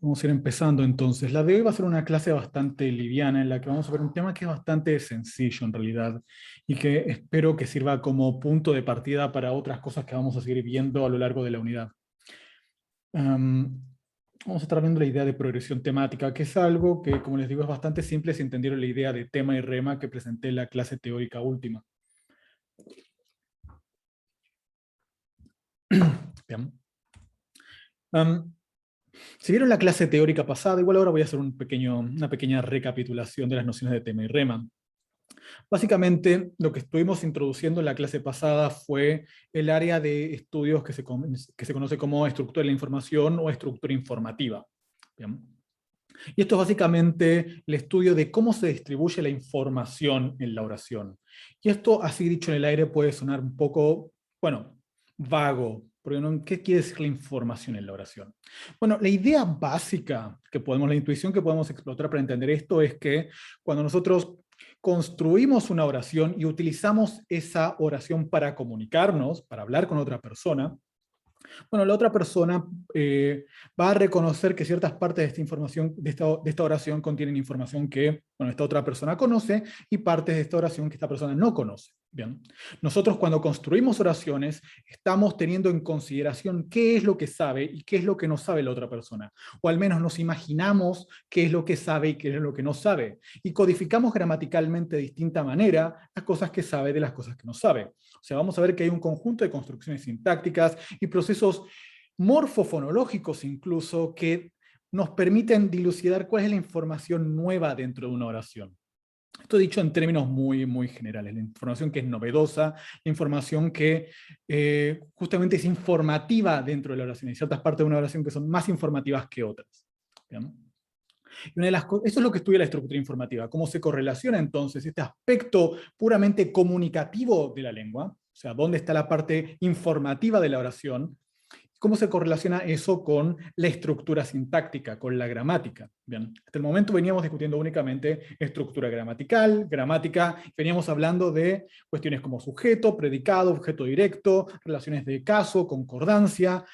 Vamos a ir empezando entonces. La de hoy va a ser una clase bastante liviana en la que vamos a ver un tema que es bastante sencillo en realidad y que espero que sirva como punto de partida para otras cosas que vamos a seguir viendo a lo largo de la unidad. Vamos a estar viendo la idea de progresión temática, que es algo que, como les digo, es bastante simple si entendieron la idea de tema y rema que presenté en la clase teórica última. Bien. Si vieron la clase teórica pasada, igual ahora voy a hacer una pequeña recapitulación de las nociones de tema y rema. Básicamente, lo que estuvimos introduciendo en la clase pasada fue el área de estudios que se conoce como estructura de la información o estructura informativa. Bien. Y esto es básicamente el estudio de cómo se distribuye la información en la oración. Y esto, así dicho en el aire, puede sonar un poco, bueno, vago, porque ¿qué quiere decir la información en la oración? Bueno, la idea básica la intuición que podemos explotar para entender esto es que cuando nosotros construimos una oración y utilizamos esa oración para comunicarnos, para hablar con otra persona, bueno, la otra persona va a reconocer que ciertas partes de esta información, de esta oración contienen información que, bueno, esta otra persona conoce y partes de esta oración que esta persona no conoce. Bien. Nosotros cuando construimos oraciones estamos teniendo en consideración qué es lo que sabe y qué es lo que no sabe la otra persona. O al menos nos imaginamos qué es lo que sabe y qué es lo que no sabe. Y codificamos gramaticalmente de distinta manera las cosas que sabe de las cosas que no sabe. O sea, vamos a ver que hay un conjunto de construcciones sintácticas y procesos morfofonológicos incluso que nos permiten dilucidar cuál es la información nueva dentro de una oración. Esto dicho en términos muy, muy generales. La información que es novedosa, la información que justamente es informativa dentro de la oración. Hay ciertas partes de una oración que son más informativas que otras. ¿Bien? Y eso es lo que estudia la estructura informativa, cómo se correlaciona entonces este aspecto puramente comunicativo de la lengua, o sea, dónde está la parte informativa de la oración, ¿cómo se correlaciona eso con la estructura sintáctica, con la gramática? Bien, hasta el momento veníamos discutiendo únicamente estructura gramatical, gramática, veníamos hablando de cuestiones como sujeto, predicado, objeto directo, relaciones de caso, concordancia,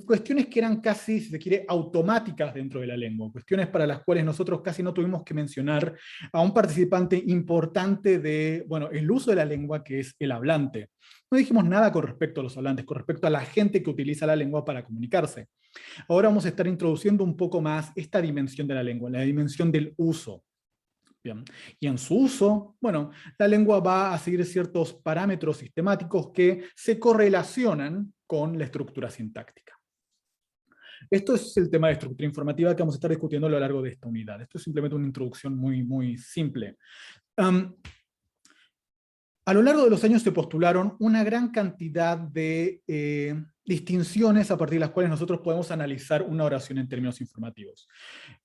cuestiones que eran casi, si se quiere, automáticas dentro de la lengua, cuestiones para las cuales nosotros casi no tuvimos que mencionar a un participante importante de, bueno, el uso de la lengua, que es el hablante. No dijimos nada con respecto a los hablantes, con respecto a la gente que utiliza la lengua para comunicarse. Ahora vamos a estar introduciendo un poco más esta dimensión de la lengua, la dimensión del uso. Bien. Y en su uso, bueno, la lengua va a seguir ciertos parámetros sistemáticos que se correlacionan con la estructura sintáctica. Esto es el tema de estructura informativa que vamos a estar discutiendo a lo largo de esta unidad. Esto es simplemente una introducción muy, muy simple. A lo largo de los años se postularon una gran cantidad de distinciones a partir de las cuales nosotros podemos analizar una oración en términos informativos.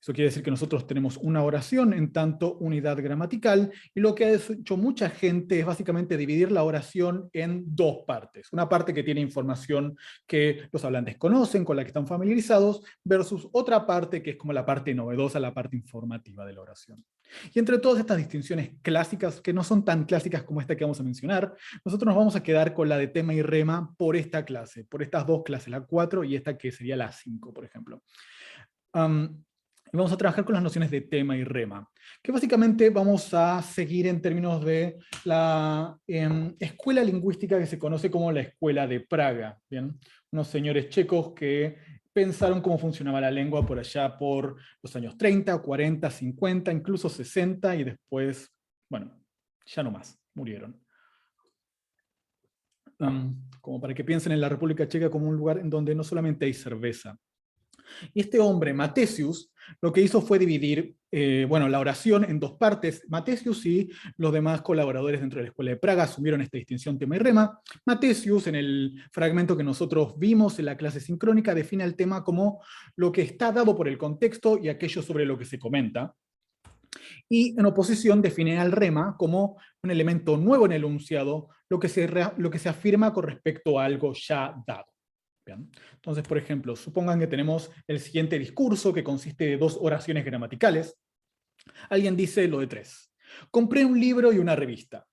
Eso quiere decir que nosotros tenemos una oración en tanto unidad gramatical, y lo que ha hecho mucha gente es básicamente dividir la oración en dos partes. Una parte que tiene información que los hablantes conocen, con la que están familiarizados, versus otra parte que es como la parte novedosa, la parte informativa de la oración. Y entre todas estas distinciones clásicas, que no son tan clásicas como esta que vamos a mencionar, nosotros nos vamos a quedar con la de tema y rema por esta clase, por estas dos clases, la 4 y esta que sería la 5, por ejemplo. Vamos a trabajar con las nociones de tema y rema, que básicamente vamos a seguir en términos de la escuela lingüística que se conoce como la Escuela de Praga. ¿Bien? Unos señores checos que pensaron cómo funcionaba la lengua por allá por los años 30, 40, 50, incluso 60, y después, bueno, ya no más, murieron. Como para que piensen en la República Checa como un lugar en donde no solamente hay cerveza. Y este hombre, Matesius, lo que hizo fue dividir bueno, la oración en dos partes. Matesius y los demás colaboradores dentro de la Escuela de Praga asumieron esta distinción tema y rema. Matesius, en el fragmento que nosotros vimos en la clase sincrónica, define el tema como lo que está dado por el contexto y aquello sobre lo que se comenta. Y en oposición define al rema como un elemento nuevo en el enunciado, lo que se afirma con respecto a algo ya dado. Bien. Entonces, por ejemplo, supongan que tenemos el siguiente discurso que consiste de dos oraciones gramaticales. Alguien dice lo de tres. Compré un libro y una revista.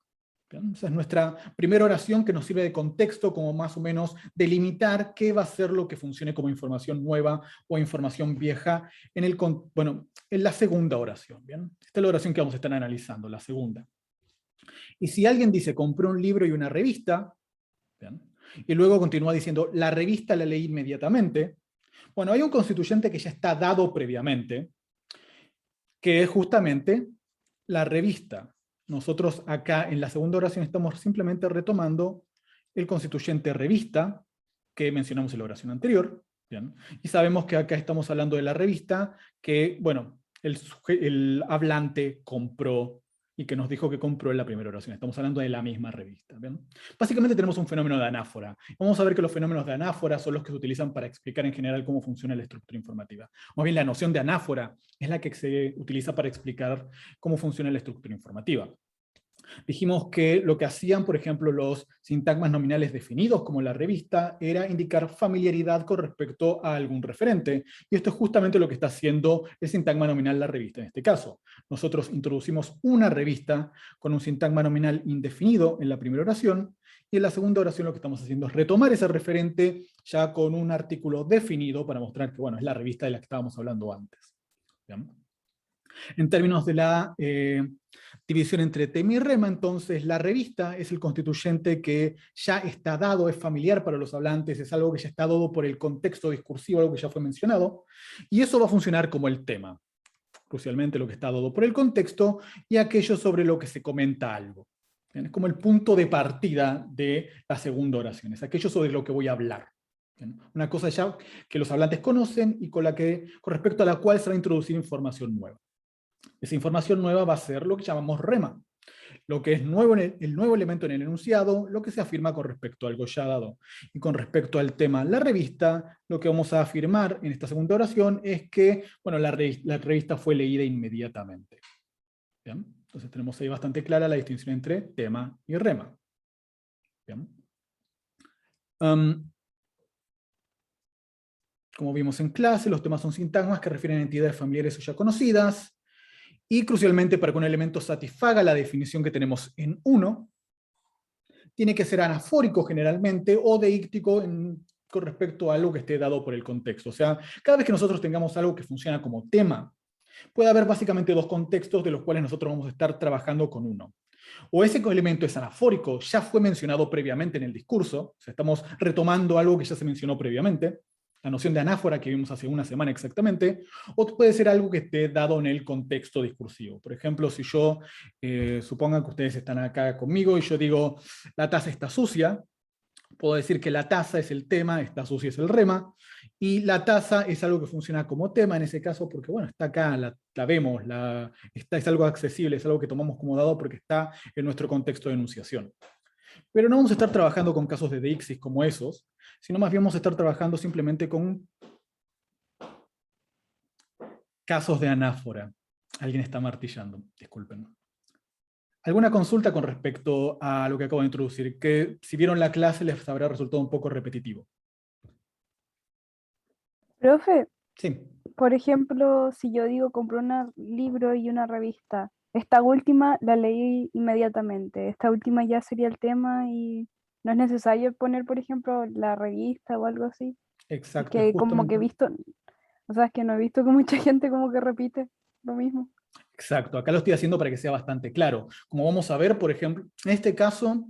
¿Bien? Esa es nuestra primera oración que nos sirve de contexto, como más o menos delimitar qué va a ser lo que funcione como información nueva o información vieja en la segunda oración. ¿Bien? Esta es la oración que vamos a estar analizando, la segunda. Y si alguien dice, compré un libro y una revista, ¿bien? Y luego continúa diciendo, la revista la leí inmediatamente, bueno, hay un constituyente que ya está dado previamente, que es justamente la revista. Nosotros acá en la segunda oración estamos simplemente retomando el constituyente revista, que mencionamos en la oración anterior, ¿bien? Y sabemos que acá estamos hablando de la revista que, bueno, el hablante compró y que nos dijo que compró en la primera oración. Estamos hablando de la misma revista, ¿bien? Básicamente tenemos un fenómeno de anáfora. Vamos a ver que los fenómenos de anáfora son los que se utilizan para explicar en general cómo funciona la estructura informativa. Más bien la noción de anáfora es la que se utiliza para explicar cómo funciona la estructura informativa. Dijimos que lo que hacían, por ejemplo, los sintagmas nominales definidos, como la revista, era indicar familiaridad con respecto a algún referente. Y esto es justamente lo que está haciendo el sintagma nominal la revista en este caso. Nosotros introducimos una revista con un sintagma nominal indefinido en la primera oración, y en la segunda oración lo que estamos haciendo es retomar ese referente ya con un artículo definido para mostrar que, bueno, es la revista de la que estábamos hablando antes. ¿Bien? En términos de la división entre tema y rema, entonces la revista es el constituyente que ya está dado, es familiar para los hablantes, es algo que ya está dado por el contexto discursivo, algo que ya fue mencionado, y eso va a funcionar como el tema, crucialmente lo que está dado por el contexto, y aquello sobre lo que se comenta algo. ¿Bien? Es como el punto de partida de la segunda oración, es aquello sobre lo que voy a hablar. ¿Bien? Una cosa ya que los hablantes conocen y con respecto a la cual se va a introducir información nueva. Esa información nueva va a ser lo que llamamos rema, lo que es nuevo el nuevo elemento en el enunciado, lo que se afirma con respecto a algo ya dado. Y con respecto al tema la revista, lo que vamos a afirmar en esta segunda oración es que, bueno, la revista fue leída inmediatamente. ¿Bien? Entonces tenemos ahí bastante clara la distinción entre tema y rema. ¿Bien? Como vimos en clase, los temas son sintagmas que refieren a entidades familiares o ya conocidas. Y crucialmente, para que un elemento satisfaga la definición que tenemos en 1, tiene que ser anafórico generalmente o deíctico con respecto a algo que esté dado por el contexto. O sea, cada vez que nosotros tengamos algo que funciona como tema, puede haber básicamente dos contextos de los cuales nosotros vamos a estar trabajando con uno. O ese elemento es anafórico, ya fue mencionado previamente en el discurso, o sea, estamos retomando algo que ya se mencionó previamente, la noción de anáfora que vimos hace una semana exactamente, o puede ser algo que esté dado en el contexto discursivo. Por ejemplo, si yo, supongan que ustedes están acá conmigo y yo digo, la taza está sucia, puedo decir que la taza es el tema, está sucia es el rema, y la taza es algo que funciona como tema en ese caso, porque bueno, está acá, la vemos, es algo accesible, es algo que tomamos como dado porque está en nuestro contexto de enunciación. Pero no vamos a estar trabajando con casos de deixis como esos, sino más bien vamos a estar trabajando simplemente con casos de anáfora. Alguien está martillando, disculpen. ¿Alguna consulta con respecto a lo que acabo de introducir? Que si vieron la clase les habrá resultado un poco repetitivo. Profe, Sí. por ejemplo, si yo digo compré un libro y una revista, esta última la leí inmediatamente, esta última ya sería el tema y no es necesario poner, por ejemplo, la revista o algo así. Es Exacto, es que como que he justamente. visto, o sea, es que no he visto que mucha gente como que repite lo mismo. Exacto, acá lo estoy haciendo para que sea bastante claro. Como vamos a ver, por ejemplo, en este caso,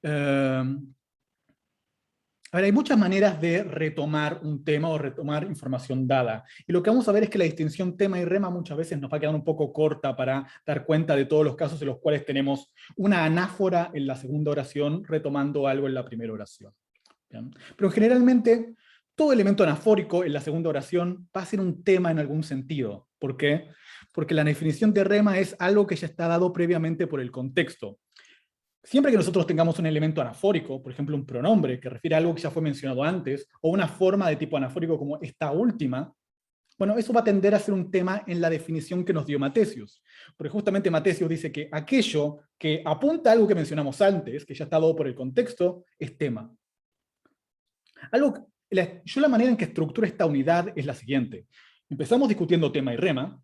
a ver, hay muchas maneras de retomar un tema o retomar información dada. Y lo que vamos a ver es que la distinción tema y rema muchas veces nos va a quedar un poco corta para dar cuenta de todos los casos en los cuales tenemos una anáfora en la segunda oración retomando algo en la primera oración. ¿Bien? Pero generalmente todo elemento anafórico en la segunda oración va a ser un tema en algún sentido. ¿Por qué? Porque la definición de rema es algo que ya está dado previamente por el contexto. Siempre que nosotros tengamos un elemento anafórico, por ejemplo un pronombre que refiere a algo que ya fue mencionado antes, o una forma de tipo anafórico como esta última, bueno, eso va a tender a ser un tema en la definición que nos dio Matesius. Porque justamente Matesius dice que aquello que apunta a algo que mencionamos antes, que ya está dado por el contexto, es tema. Yo la manera en que estructuro esta unidad es la siguiente. Empezamos discutiendo tema y rema,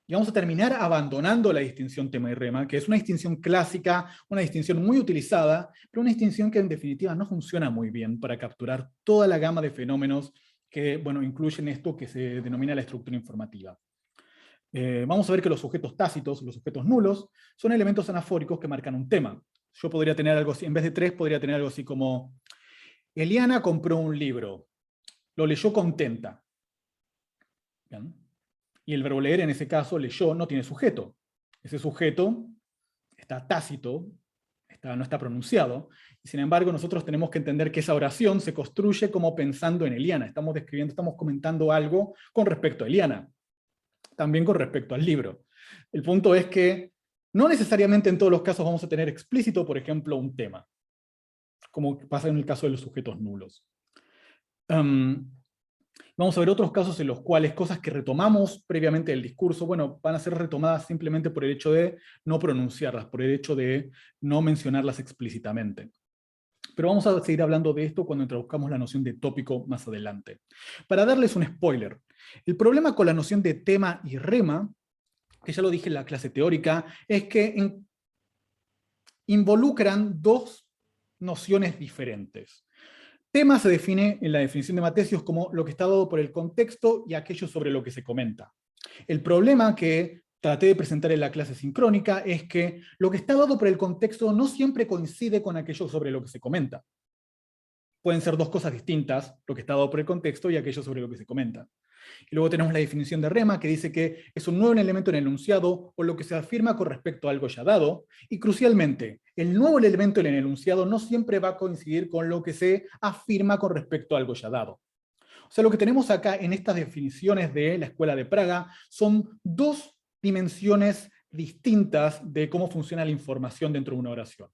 y vamos a terminar abandonando la distinción tema y rema, que es una distinción clásica, una distinción muy utilizada, pero una distinción que en definitiva no funciona muy bien para capturar toda la gama de fenómenos que, bueno, incluyen esto que se denomina la estructura informativa. Vamos a ver que los sujetos tácitos, los sujetos nulos, son elementos anafóricos que marcan un tema. Yo podría tener algo así, en vez de 3, podría tener algo así como: Eliana compró un libro, lo leyó contenta. ¿Bien? Y el verbo leer, en ese caso, leyó, no tiene sujeto. Ese sujeto está tácito, no está pronunciado, y sin embargo nosotros tenemos que entender que esa oración se construye como pensando en Eliana. Estamos describiendo, estamos comentando algo con respecto a Eliana, también con respecto al libro. El punto es que no necesariamente en todos los casos vamos a tener explícito, por ejemplo, un tema, como pasa en el caso de los sujetos nulos. Vamos a ver otros casos en los cuales cosas que retomamos previamente del discurso, bueno, van a ser retomadas simplemente por el hecho de no pronunciarlas, por el hecho de no mencionarlas explícitamente. Pero vamos a seguir hablando de esto cuando introduzcamos la noción de tópico más adelante. Para darles un spoiler, el problema con la noción de tema y rema, que ya lo dije en la clase teórica, es que involucran dos nociones diferentes. Tema se define en la definición de Matesius como lo que está dado por el contexto y aquello sobre lo que se comenta. El problema que traté de presentar en la clase sincrónica es que lo que está dado por el contexto no siempre coincide con aquello sobre lo que se comenta. Pueden ser dos cosas distintas, lo que está dado por el contexto y aquello sobre lo que se comenta. Y luego tenemos la definición de rema, que dice que es un nuevo elemento en el enunciado o lo que se afirma con respecto a algo ya dado, y crucialmente, el nuevo elemento en el enunciado no siempre va a coincidir con lo que se afirma con respecto a algo ya dado. O sea, lo que tenemos acá en estas definiciones de la Escuela de Praga son dos dimensiones distintas de cómo funciona la información dentro de una oración.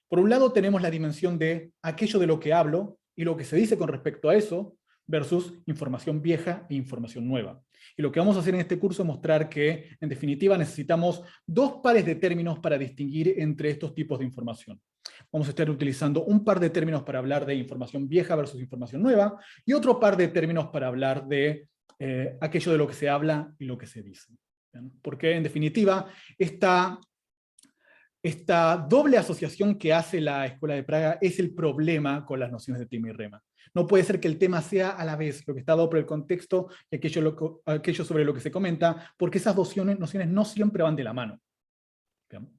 Por un lado tenemos la dimensión de aquello de lo que hablo y lo que se dice con respecto a eso, versus información vieja e información nueva. Y lo que vamos a hacer en este curso es mostrar que, en definitiva, necesitamos dos pares de términos para distinguir entre estos tipos de información. Vamos a estar utilizando un par de términos para hablar de información vieja versus información nueva, y otro par de términos para hablar de aquello de lo que se habla y lo que se dice. ¿Bien? Porque, en definitiva, esta doble asociación que hace la Escuela de Praga es el problema con las nociones de tema y rema. No puede ser que el tema sea a la vez lo que está dado por el contexto y aquello sobre lo que se comenta, porque esas dos nociones no siempre van de la mano. ¿Bien?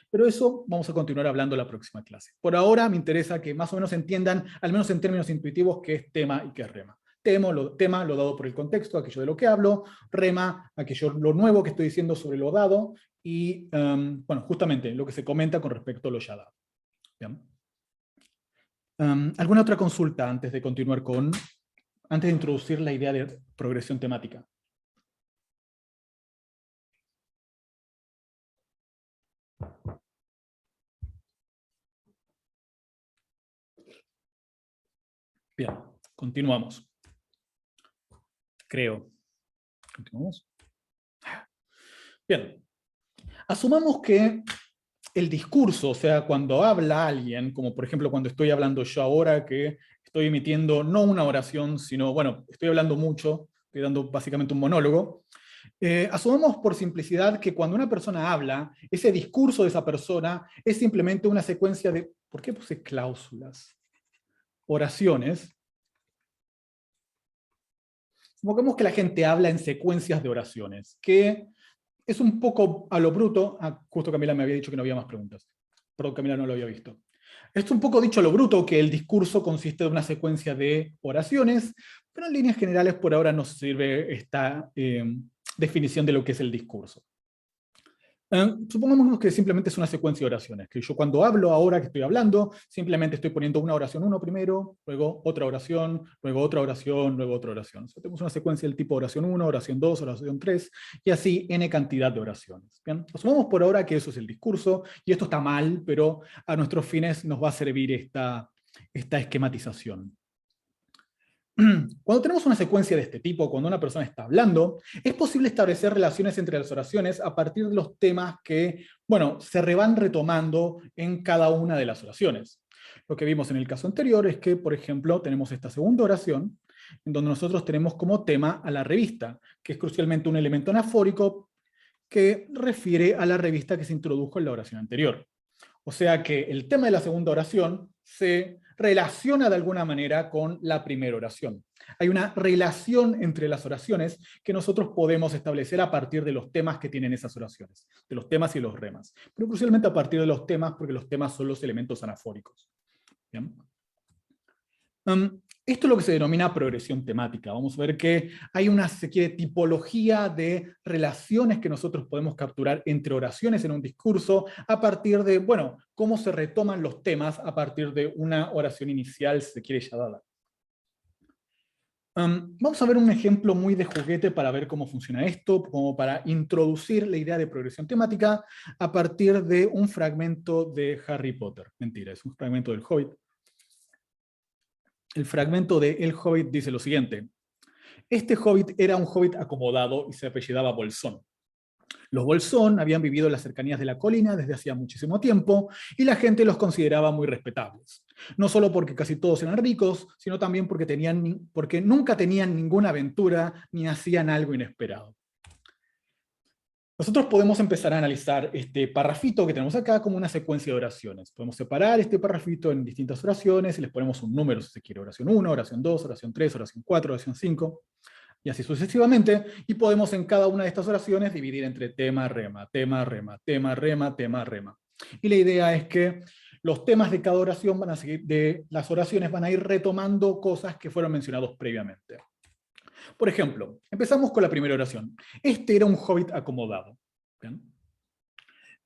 Pero eso vamos a continuar hablando en la próxima clase. Por ahora me interesa que más o menos entiendan, al menos en términos intuitivos, qué es tema y qué es rema. Tema, lo dado por el contexto, aquello de lo que hablo; rema, aquello, lo nuevo que estoy diciendo sobre lo dado; y, bueno, justamente lo que se comenta con respecto a lo ya dado. ¿Bien? ¿Alguna otra consulta antes de continuar antes de introducir la idea de progresión temática? Bien, continuamos. Creo. ¿Continuamos? Bien. Asumamos que el discurso, o sea, cuando habla alguien, como por ejemplo cuando estoy hablando yo ahora, que estoy emitiendo no una oración, sino, bueno, estoy hablando mucho, estoy dando básicamente un monólogo. Asumamos por simplicidad que cuando una persona habla, ese discurso de esa persona es simplemente una secuencia de, ¿por qué puse cláusulas? Oraciones. Supongamos que la gente habla en secuencias de oraciones, que es un poco a lo bruto. Justo Camila me había dicho que no había más preguntas. Perdón, Camila, no lo había visto. Es un poco dicho a lo bruto que el discurso consiste de una secuencia de oraciones, pero en líneas generales por ahora nos sirve esta definición de lo que es el discurso. Supongamos que simplemente es una secuencia de oraciones, que yo cuando hablo ahora que estoy hablando, simplemente estoy poniendo una oración 1 primero, luego otra oración, luego otra oración, luego otra oración. O sea, tenemos una secuencia del tipo oración 1, oración 2, oración 3, y así n cantidad de oraciones. ¿Bien? Asumamos por ahora que eso es el discurso, y esto está mal, pero a nuestros fines nos va a servir esta esquematización. Cuando tenemos una secuencia de este tipo, cuando una persona está hablando, es posible establecer relaciones entre las oraciones a partir de los temas que, bueno, se van retomando en cada una de las oraciones. Lo que vimos en el caso anterior es que, por ejemplo, tenemos esta segunda oración, en donde nosotros tenemos como tema a la revista, que es crucialmente un elemento anafórico que refiere a la revista que se introdujo en la oración anterior. O sea que el tema de la segunda oración se relaciona de alguna manera con la primera oración. Hay una relación entre las oraciones que nosotros podemos establecer a partir de los temas que tienen esas oraciones, de los temas y los remas. Pero crucialmente a partir de los temas, porque los temas son los elementos anafóricos. ¿Bien? Esto es lo que se denomina progresión temática. Vamos a ver que hay una, si se quiere, tipología de relaciones que nosotros podemos capturar entre oraciones en un discurso a partir de, bueno, cómo se retoman los temas a partir de una oración inicial, si se quiere, ya dada. Vamos a ver un ejemplo muy de juguete para ver cómo funciona esto, como para introducir la idea de progresión temática a partir de un fragmento de Harry Potter. Mentira, es un fragmento del Hobbit. El fragmento de El Hobbit dice lo siguiente: este Hobbit era un Hobbit acomodado y se apellidaba Bolsón. Los Bolsón habían vivido en las cercanías de la colina desde hacía muchísimo tiempo y la gente los consideraba muy respetables. No solo porque casi todos eran ricos, sino también porque nunca tenían ninguna aventura ni hacían algo inesperado. Nosotros podemos empezar a analizar este parrafito que tenemos acá como una secuencia de oraciones. Podemos separar este parrafito en distintas oraciones y les ponemos un número si se quiere. Oración 1, oración 2, oración 3, oración 4, oración 5, y así sucesivamente. Y podemos en cada una de estas oraciones dividir entre tema, rema, tema, rema, tema, rema, tema, rema. Y la idea es que los temas de cada oración van a seguir, de las oraciones van a ir retomando cosas que fueron mencionados previamente. Por ejemplo, empezamos con la primera oración. Este era un hobbit acomodado.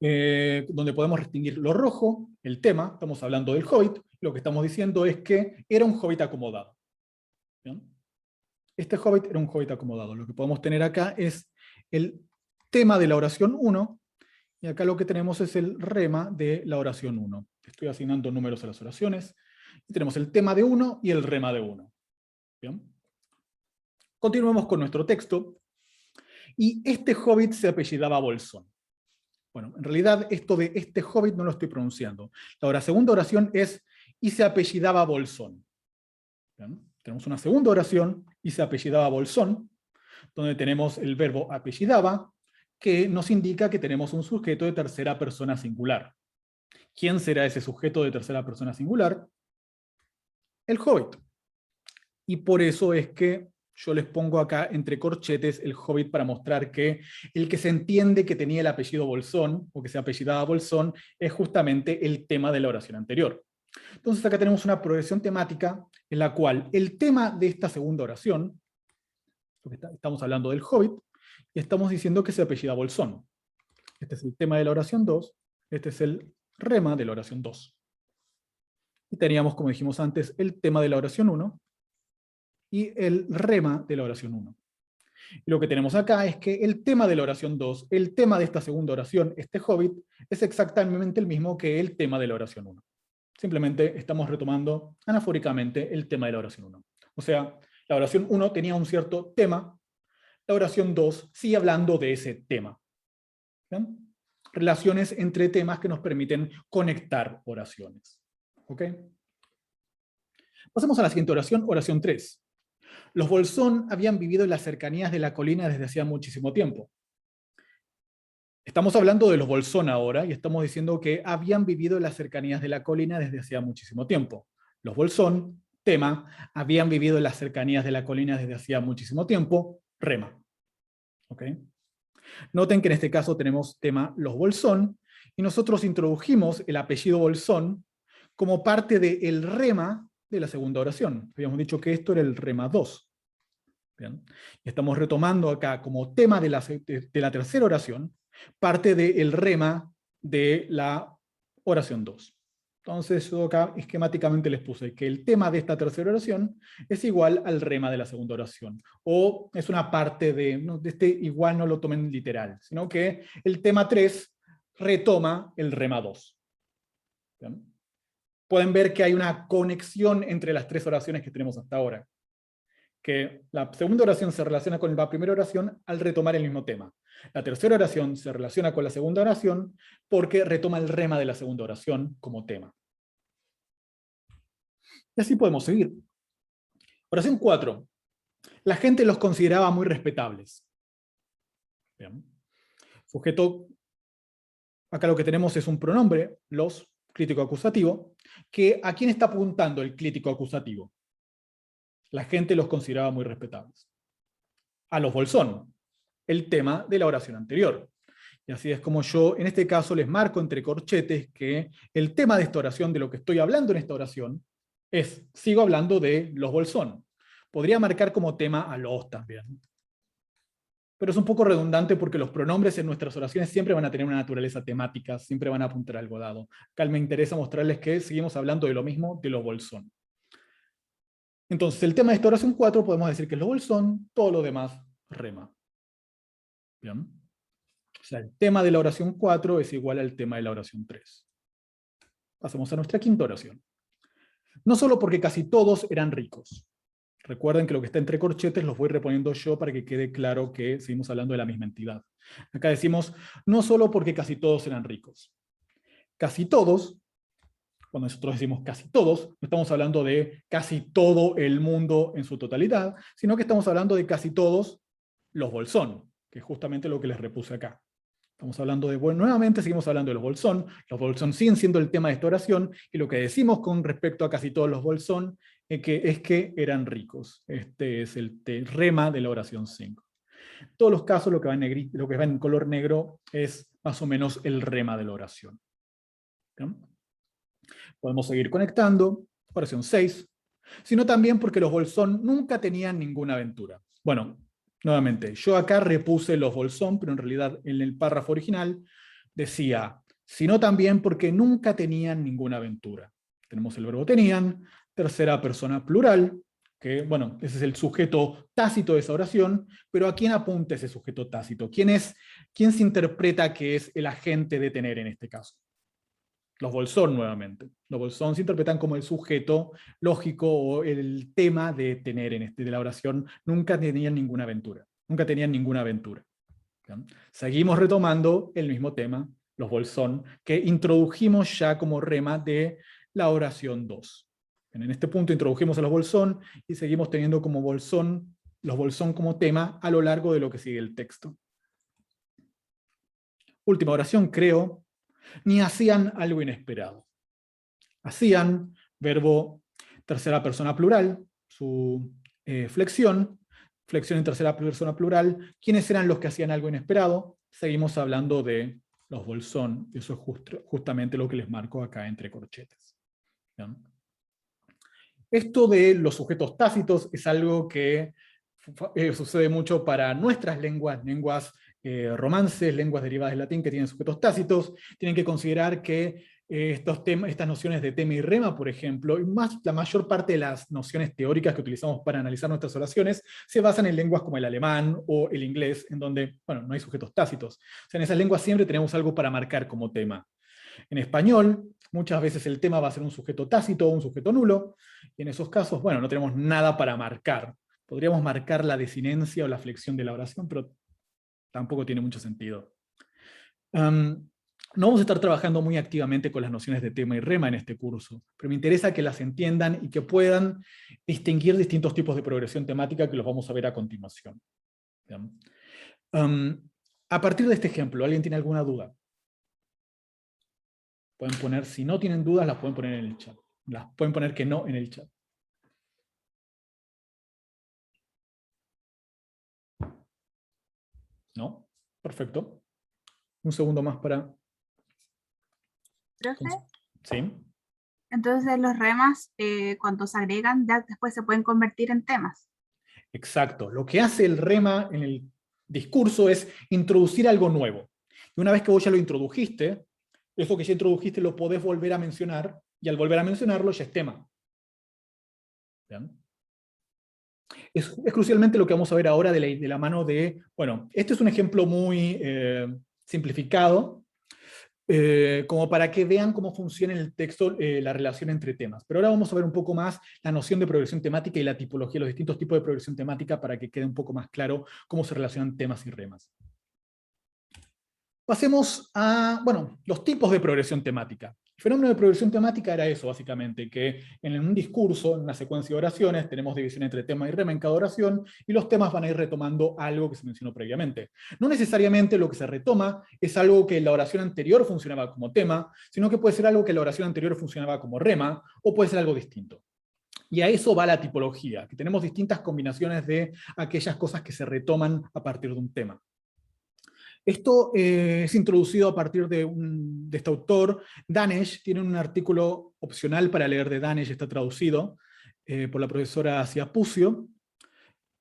Donde podemos distinguir lo rojo, el tema, estamos hablando del hobbit, lo que estamos diciendo es que era un hobbit acomodado. ¿Bien? Este hobbit era un hobbit acomodado. Lo que podemos tener acá es el tema de la oración 1, y acá lo que tenemos es el rema de la oración 1. Estoy asignando números a las oraciones, y tenemos el tema de 1 y el rema de 1. ¿Bien? Continuemos con nuestro texto. Y este hobbit se apellidaba Bolsón. Bueno, en realidad esto de este hobbit no lo estoy pronunciando. La segunda oración es y se apellidaba Bolsón. ¿Bien? Tenemos una segunda oración, y se apellidaba Bolsón, donde tenemos el verbo apellidaba, que nos indica que tenemos un sujeto de tercera persona singular. ¿Quién será ese sujeto de tercera persona singular? El hobbit. Y por eso es que yo les pongo acá entre corchetes el hobbit para mostrar que el que se entiende que tenía el apellido Bolsón, o que se apellidaba Bolsón, es justamente el tema de la oración anterior. Entonces acá tenemos una progresión temática en la cual el tema de esta segunda oración, porque estamos hablando del hobbit, y estamos diciendo que se apellida Bolsón. Este es el tema de la oración 2, este es el rema de la oración 2. Y teníamos, como dijimos antes, el tema de la oración 1, y el rema de la oración 1. Y lo que tenemos acá es que el tema de la oración 2, el tema de esta segunda oración, este hobbit, es exactamente el mismo que el tema de la oración 1. Simplemente estamos retomando anafóricamente el tema de la oración 1. O sea, la oración 1 tenía un cierto tema, la oración 2 sigue hablando de ese tema. ¿Bien? Relaciones entre temas que nos permiten conectar oraciones. ¿Ok? Pasemos a la siguiente oración, oración 3. Los Bolsón habían vivido en las cercanías de la colina desde hacía muchísimo tiempo. Estamos hablando de los Bolsón ahora, y estamos diciendo que habían vivido en las cercanías de la colina desde hacía muchísimo tiempo. Los Bolsón, tema, habían vivido en las cercanías de la colina desde hacía muchísimo tiempo, rema. ¿Ok? Noten que en este caso tenemos tema los Bolsón, y nosotros introdujimos el apellido Bolsón como parte del rema de la segunda oración. Habíamos dicho que esto era el rema 2. ¿Bien? Y estamos retomando acá como tema de la tercera oración, parte del rema de la oración 2. Entonces yo acá esquemáticamente les puse que el tema de esta tercera oración es igual al rema de la segunda oración. O es una parte de este igual, no lo tomen literal, sino que el tema 3 retoma el rema 2. ¿Bien? Pueden ver que hay una conexión entre las tres oraciones que tenemos hasta ahora. Que la segunda oración se relaciona con la primera oración al retomar el mismo tema. La tercera oración se relaciona con la segunda oración porque retoma el rema de la segunda oración como tema. Y así podemos seguir. Oración 4. La gente los consideraba muy respetables. Bien. Sujeto, acá lo que tenemos es un pronombre, los, crítico acusativo, que ¿a quién está apuntando el crítico acusativo? La gente los consideraba muy respetables. A los Bolsón, el tema de la oración anterior. Y así es como yo, en este caso, les marco entre corchetes que el tema de esta oración, de lo que estoy hablando en esta oración, sigo hablando de los Bolsón. Podría marcar como tema a los también. Pero es un poco redundante porque los pronombres en nuestras oraciones siempre van a tener una naturaleza temática, siempre van a apuntar a algo dado. Acá me interesa mostrarles que seguimos hablando de lo mismo, de los Bolsón. Entonces, el tema de esta oración 4 podemos decir que es los Bolsón, todo lo demás rema. ¿Bien? O sea, el tema de la oración 4 es igual al tema de la oración 3. Pasamos a nuestra quinta oración. No solo porque casi todos eran ricos. Recuerden que lo que está entre corchetes los voy reponiendo yo para que quede claro que seguimos hablando de la misma entidad. Acá decimos, no solo porque casi todos eran ricos. Casi todos, cuando nosotros decimos casi todos, no estamos hablando de casi todo el mundo en su totalidad, sino que estamos hablando de casi todos los Bolsón, que es justamente lo que les repuse acá. Estamos hablando de, bueno, nuevamente seguimos hablando de los Bolsón siguen siendo el tema de esta oración, y lo que decimos con respecto a casi todos los Bolsón es que eran ricos. Este es el rema de la oración 5. En todos los casos lo que va en color negro es más o menos el rema de la oración. ¿Bien? Podemos seguir conectando, oración 6, sino también porque los Bolsón nunca tenían ninguna aventura. Bueno, nuevamente, yo acá repuse los Bolsón, pero en realidad en el párrafo original decía, sino también porque nunca tenían ninguna aventura. Tenemos el verbo tenían, tercera persona plural, que, bueno, ese es el sujeto tácito de esa oración, pero ¿a quién apunta ese sujeto tácito? ¿Quién se interpreta que es el agente de tener en este caso? Los Bolsón nuevamente. Los Bolsón se interpretan como el sujeto lógico o el tema de tener de la oración. Nunca tenían ninguna aventura. Nunca tenían ninguna aventura. ¿Bien? Seguimos retomando el mismo tema, los Bolsón, que introdujimos ya como rema de la oración 2. En este punto introdujimos a los Bolsón y seguimos teniendo como los Bolsón como tema a lo largo de lo que sigue el texto. Última oración, creo. Ni hacían algo inesperado. Hacían, verbo tercera persona plural, su flexión en tercera persona plural. ¿Quiénes eran los que hacían algo inesperado? Seguimos hablando de los Bolsón, eso es justamente lo que les marco acá entre corchetes. ¿Bien? Esto de los sujetos tácitos es algo que sucede mucho para nuestras lenguas romances, lenguas derivadas del latín que tienen sujetos tácitos. Tienen que considerar que estas nociones de tema y rema, por ejemplo, y la mayor parte de las nociones teóricas que utilizamos para analizar nuestras oraciones, se basan en lenguas como el alemán o el inglés, en donde, bueno, no hay sujetos tácitos. O sea, en esas lenguas siempre tenemos algo para marcar como tema. En español, muchas veces el tema va a ser un sujeto tácito o un sujeto nulo, y en esos casos, bueno, no tenemos nada para marcar. Podríamos marcar la desinencia o la flexión de la oración, pero tampoco tiene mucho sentido. No vamos a estar trabajando muy activamente con las nociones de tema y rema en este curso, pero me interesa que las entiendan y que puedan distinguir distintos tipos de progresión temática que los vamos a ver a continuación. A partir de este ejemplo, ¿alguien tiene alguna duda? Pueden poner, si no tienen dudas, las pueden poner en el chat. Las pueden poner que no en el chat. ¿No? Perfecto. Un segundo más para... Profe, ¿Sí? entonces los remas, cuando se agregan, ya después se pueden convertir en temas. Exacto. Lo que hace el rema en el discurso es introducir algo nuevo. Y una vez que vos ya lo introdujiste, eso que ya introdujiste lo podés volver a mencionar, y al volver a mencionarlo ya es tema. ¿Bien? Es crucialmente lo que vamos a ver ahora de la mano de... Bueno, este es un ejemplo muy simplificado, como para que vean cómo funciona en el texto la relación entre temas. Pero ahora vamos a ver un poco más la noción de progresión temática y la tipología, los distintos tipos de progresión temática, para que quede un poco más claro cómo se relacionan temas y remas. Pasemos a, bueno, los tipos de progresión temática. fenómeno de progresión temática era eso, básicamente, que en un discurso, en una secuencia de oraciones, tenemos división entre tema y rema en cada oración, y los temas van a ir retomando algo que se mencionó previamente. No necesariamente lo que se retoma es algo que en la oración anterior funcionaba como tema, sino que puede ser algo que en la oración anterior funcionaba como rema, o puede ser algo distinto. Y a eso va la tipología, que tenemos distintas combinaciones de aquellas cosas que se retoman a partir de un tema. Esto es introducido a partir de este autor, Danesh. Tiene un artículo opcional para leer de Danesh, está traducido por la profesora Asia Pucio,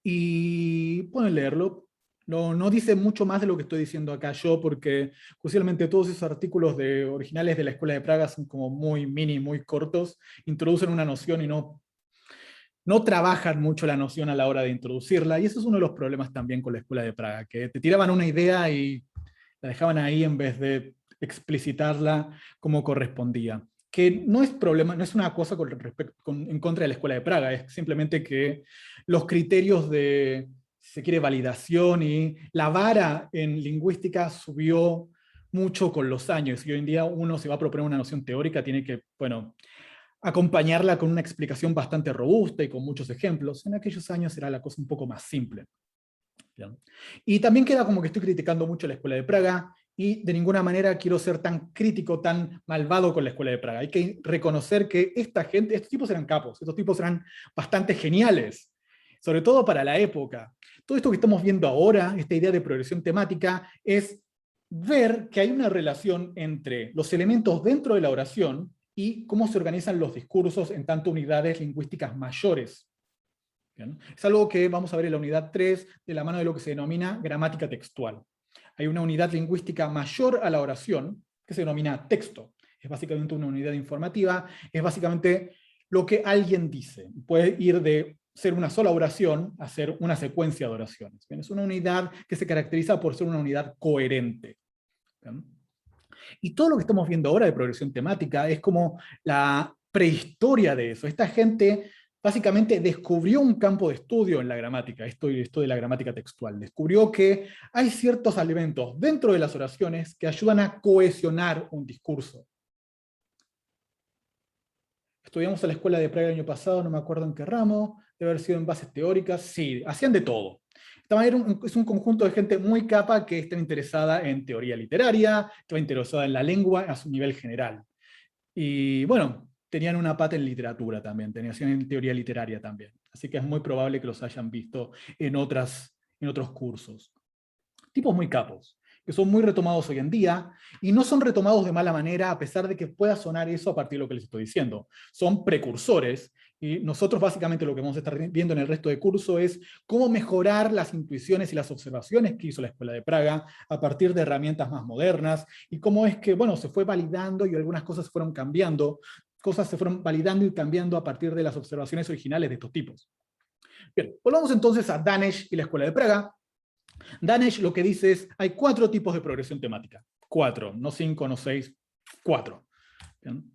y pueden leerlo. No dice mucho más de lo que estoy diciendo acá yo, porque crucialmente todos esos artículos originales de la Escuela de Praga son como muy mini, muy cortos, introducen una noción y no trabajan mucho la noción a la hora de introducirla, y eso es uno de los problemas también con la Escuela de Praga, que te tiraban una idea y la dejaban ahí en vez de explicitarla como correspondía. Que no es problema, no es una cosa en contra de la Escuela de Praga, es simplemente que los criterios de, si se quiere, validación y la vara en lingüística subió mucho con los años, y hoy en día uno se va a proponer una noción teórica, tiene que, bueno, acompañarla con una explicación bastante robusta y con muchos ejemplos. En aquellos años era la cosa un poco más simple. ¿Bien? Y también queda como que estoy criticando mucho la Escuela de Praga, y de ninguna manera quiero ser tan crítico, tan malvado con la Escuela de Praga. Hay que reconocer que esta gente, estos tipos eran capos, estos tipos eran bastante geniales, sobre todo para la época. Todo esto que estamos viendo ahora, esta idea de progresión temática, es ver que hay una relación entre los elementos dentro de la oración y cómo se organizan los discursos en tanto unidades lingüísticas mayores. ¿Bien? Es algo que vamos a ver en la unidad 3, de la mano de lo que se denomina gramática textual. Hay una unidad lingüística mayor a la oración, que se denomina texto. Es básicamente una unidad informativa, es básicamente lo que alguien dice. Puede ir de ser una sola oración a ser una secuencia de oraciones. ¿Bien? Es una unidad que se caracteriza por ser una unidad coherente. ¿Bien? Y todo lo que estamos viendo ahora de progresión temática es como la prehistoria de eso. Esta gente básicamente descubrió un campo de estudio en la gramática, esto de la gramática textual. Descubrió que hay ciertos elementos dentro de las oraciones que ayudan a cohesionar un discurso. Estudiamos en la Escuela de Praga el año pasado, no me acuerdo en qué ramo, debe haber sido en bases teóricas, sí, hacían de todo. Es un conjunto de gente muy capa que está interesada en teoría literaria, que va interesada en la lengua a su nivel general. Y bueno, tenían una pata en literatura también, tenían en teoría literaria también. Así que es muy probable que los hayan visto en otros cursos. Tipos muy capos, que son muy retomados hoy en día, y no son retomados de mala manera, a pesar de que pueda sonar eso a partir de lo que les estoy diciendo. Son precursores, y nosotros básicamente lo que vamos a estar viendo en el resto del curso es cómo mejorar las intuiciones y las observaciones que hizo la Escuela de Praga a partir de herramientas más modernas, y cómo es que, bueno, se fue validando y algunas cosas fueron cambiando, cosas se fueron validando y cambiando a partir de las observaciones originales de estos tipos. Bien, volvamos entonces a Danesh y la Escuela de Praga. Danesh lo que dice es, hay 4 tipos de progresión temática. 4, no 5, no 6, 4. ¿Bien?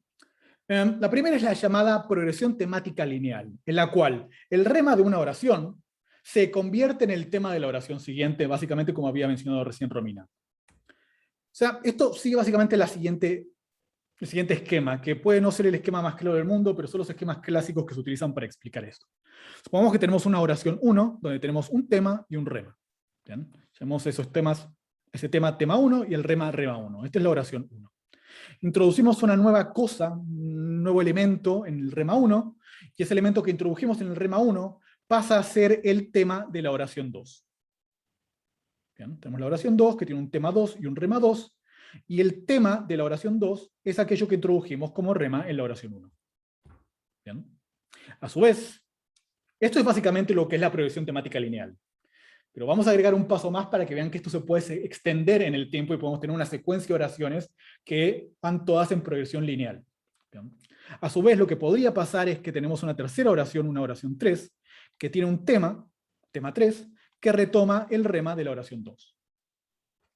La primera es la llamada progresión temática lineal, en la cual el rema de una oración se convierte en el tema de la oración siguiente, básicamente como había mencionado recién Romina. O sea, esto sigue básicamente el siguiente esquema, que puede no ser el esquema más claro del mundo, pero son los esquemas clásicos que se utilizan para explicar esto. Supongamos que tenemos una oración 1, donde tenemos un tema y un rema. ¿Bien? Llamamos esos temas, ese tema 1 y el rema 1. Esta es la oración 1. Introducimos una nueva cosa, un nuevo elemento en el rema 1, y ese elemento que introdujimos en el rema 1 pasa a ser el tema de la oración 2. Bien, tenemos la oración 2, que tiene un tema 2 y un rema 2, y el tema de la oración 2 es aquello que introdujimos como rema en la oración 1. Bien. A su vez, esto es básicamente lo que es la progresión temática lineal. Pero vamos a agregar un paso más para que vean que esto se puede extender en el tiempo y podemos tener una secuencia de oraciones que van todas en progresión lineal. ¿Bien? A su vez, lo que podría pasar es que tenemos una tercera oración, una oración 3, que tiene un tema 3, que retoma el rema de la oración 2.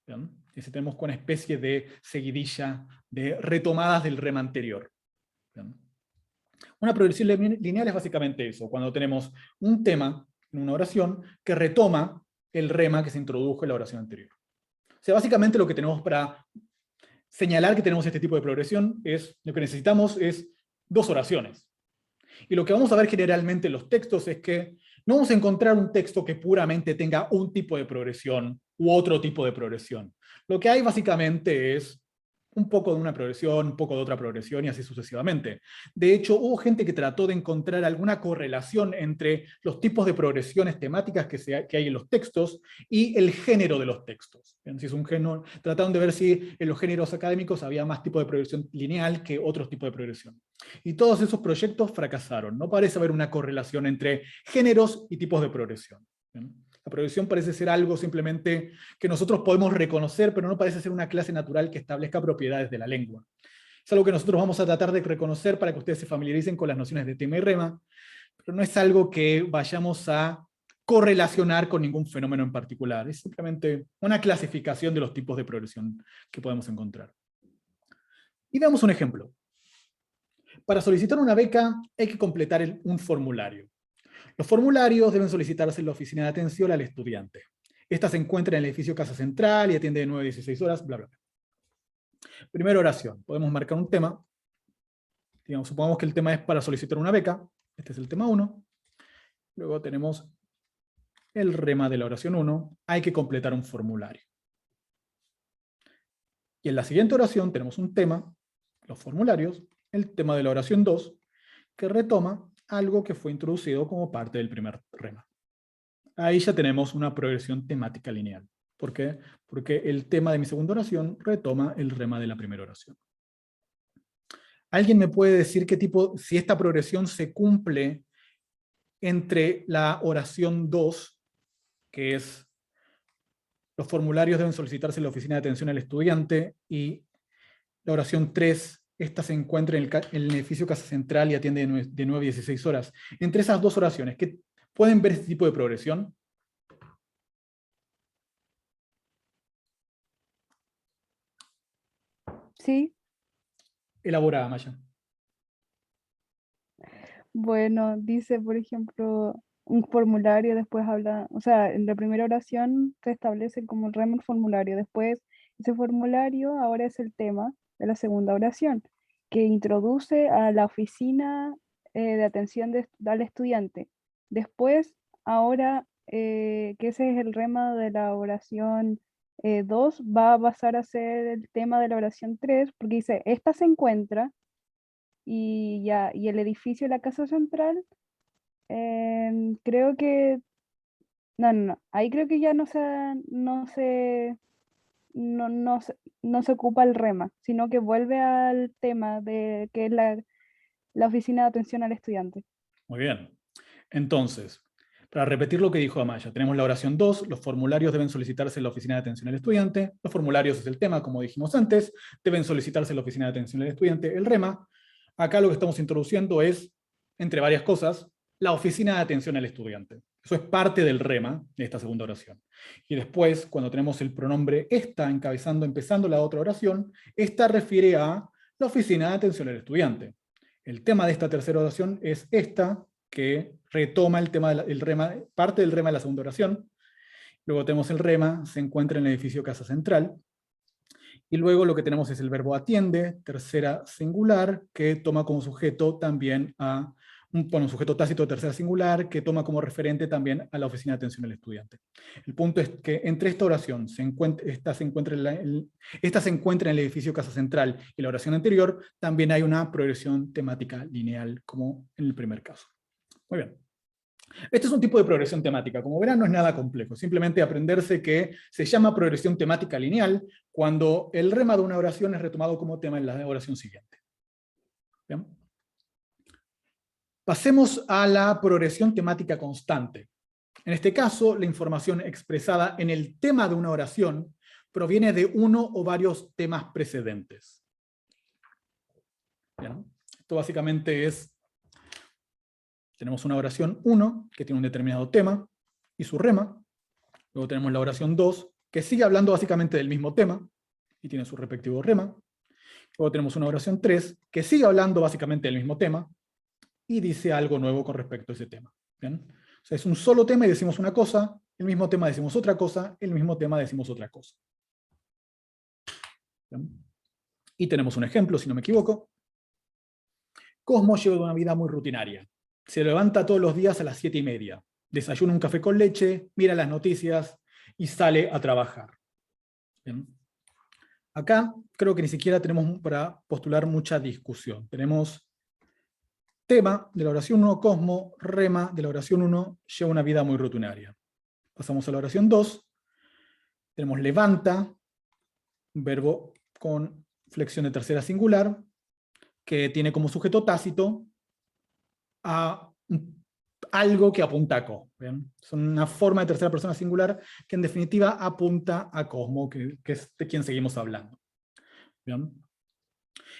¿Bien? Y tenemos una especie de seguidilla de retomadas del rema anterior. ¿Bien? Una progresión lineal es básicamente eso, cuando tenemos un tema en una oración que retoma el rema que se introdujo en la oración anterior. O sea, básicamente lo que tenemos para señalar que tenemos este tipo de progresión, lo que necesitamos es 2 oraciones. Y lo que vamos a ver generalmente en los textos es que no vamos a encontrar un texto que puramente tenga un tipo de progresión u otro tipo de progresión. Lo que hay básicamente es un poco de una progresión, un poco de otra progresión y así sucesivamente. De hecho, hubo gente que trató de encontrar alguna correlación entre los tipos de progresiones temáticas que hay en los textos y el género de los textos. Si es un género, trataron de ver si en los géneros académicos había más tipo de progresión lineal que otros tipos de progresión. Y todos esos proyectos fracasaron. No parece haber una correlación entre géneros y tipos de progresión. ¿Bien? La progresión parece ser algo simplemente que nosotros podemos reconocer, pero no parece ser una clase natural que establezca propiedades de la lengua. Es algo que nosotros vamos a tratar de reconocer para que ustedes se familiaricen con las nociones de tema y rema, pero no es algo que vayamos a correlacionar con ningún fenómeno en particular. Es simplemente una clasificación de los tipos de progresión que podemos encontrar. Y veamos un ejemplo. Para solicitar una beca hay que completar un formulario. Los formularios deben solicitarse en la oficina de atención al estudiante. Esta se encuentra en el edificio Casa Central y atiende de 9 a 16 horas, bla, bla, bla. Primera oración. Podemos marcar un tema. Digamos, supongamos que el tema es para solicitar una beca. Este es el tema 1. Luego tenemos el rema de la oración 1. Hay que completar un formulario. Y en la siguiente oración tenemos un tema, los formularios, el tema de la oración 2, que retoma algo que fue introducido como parte del primer rema. Ahí ya tenemos una progresión temática lineal. ¿Por qué? Porque el tema de mi segunda oración retoma el rema de la primera oración. ¿Alguien me puede decir si esta progresión se cumple entre la oración 2, que es los formularios deben solicitarse en la oficina de atención al estudiante, y la oración 3, esta se encuentra en el edificio Casa Central y atiende de 9 a 16 horas? Entre esas dos oraciones, ¿pueden ver este tipo de progresión? Sí, Elaborada, Maya. bueno, dice, por ejemplo, un formulario, después habla, o sea, en la primera oración se establece como el rema el formulario, después ese formulario ahora es el tema de la segunda oración, que introduce a la oficina de atención al estudiante. Después, ahora que ese es el rema de la oración 2, va a pasar a ser el tema de la oración 3, porque dice, esta se encuentra y ya, y el edificio de la Casa Central, creo que, no, ahí creo que ya no se ocupa el rema, sino que vuelve al tema de que es la oficina de atención al estudiante. Muy bien. Entonces, para repetir lo que dijo Amaya, tenemos la oración 2, los formularios deben solicitarse en la oficina de atención al estudiante. Los formularios es el tema, como dijimos antes, deben solicitarse en la oficina de atención al estudiante. El rema, acá lo que estamos introduciendo es, entre varias cosas, la oficina de atención al estudiante. Eso es parte del rema de esta segunda oración. Y después, cuando tenemos el pronombre esta empezando la otra oración, esta refiere a la oficina de atención al estudiante. El tema de esta tercera oración es esta, que retoma el tema del rema, parte del rema de la segunda oración. Luego tenemos el rema, se encuentra en el edificio Casa Central. Y luego lo que tenemos es el verbo atiende, tercera singular, que toma como sujeto también a un sujeto tácito de tercera singular, que toma como referente también a la oficina de atención al estudiante. El punto es que entre esta oración, esta se encuentra en el edificio Casa Central, y la oración anterior, también hay una progresión temática lineal, como en el primer caso. Muy bien. Este es un tipo de progresión temática. Como verán, no es nada complejo. Simplemente aprenderse que se llama progresión temática lineal cuando el rema de una oración es retomado como tema en la oración siguiente. ¿Bien? Pasemos a la progresión temática constante. En este caso, la información expresada en el tema de una oración proviene de uno o varios temas precedentes. ¿Bien? Esto básicamente es: tenemos una oración 1, que tiene un determinado tema, y su rema. Luego tenemos la oración 2, que sigue hablando básicamente del mismo tema, y tiene su respectivo rema. Luego tenemos una oración 3, que sigue hablando básicamente del mismo tema, y dice algo nuevo con respecto a ese tema. ¿Bien? O sea, es un solo tema y decimos una cosa, el mismo tema decimos otra cosa, el mismo tema decimos otra cosa. ¿Bien? Y tenemos un ejemplo, si no me equivoco. Cosmo lleva una vida muy rutinaria. Se levanta todos los días a las 7:30. Desayuna un café con leche, mira las noticias y sale a trabajar. Bien. Acá creo que ni siquiera tenemos para postular mucha discusión. Tenemos tema de la oración 1, Cosmo, rema de la oración 1, lleva una vida muy rutinaria. Pasamos a la oración 2. Tenemos levanta, un verbo con flexión de tercera singular, que tiene como sujeto tácito a algo que apunta a Cosmo. ¿Bien? Es una forma de tercera persona singular que en definitiva apunta a Cosmo, que es de quien seguimos hablando. ¿Bien?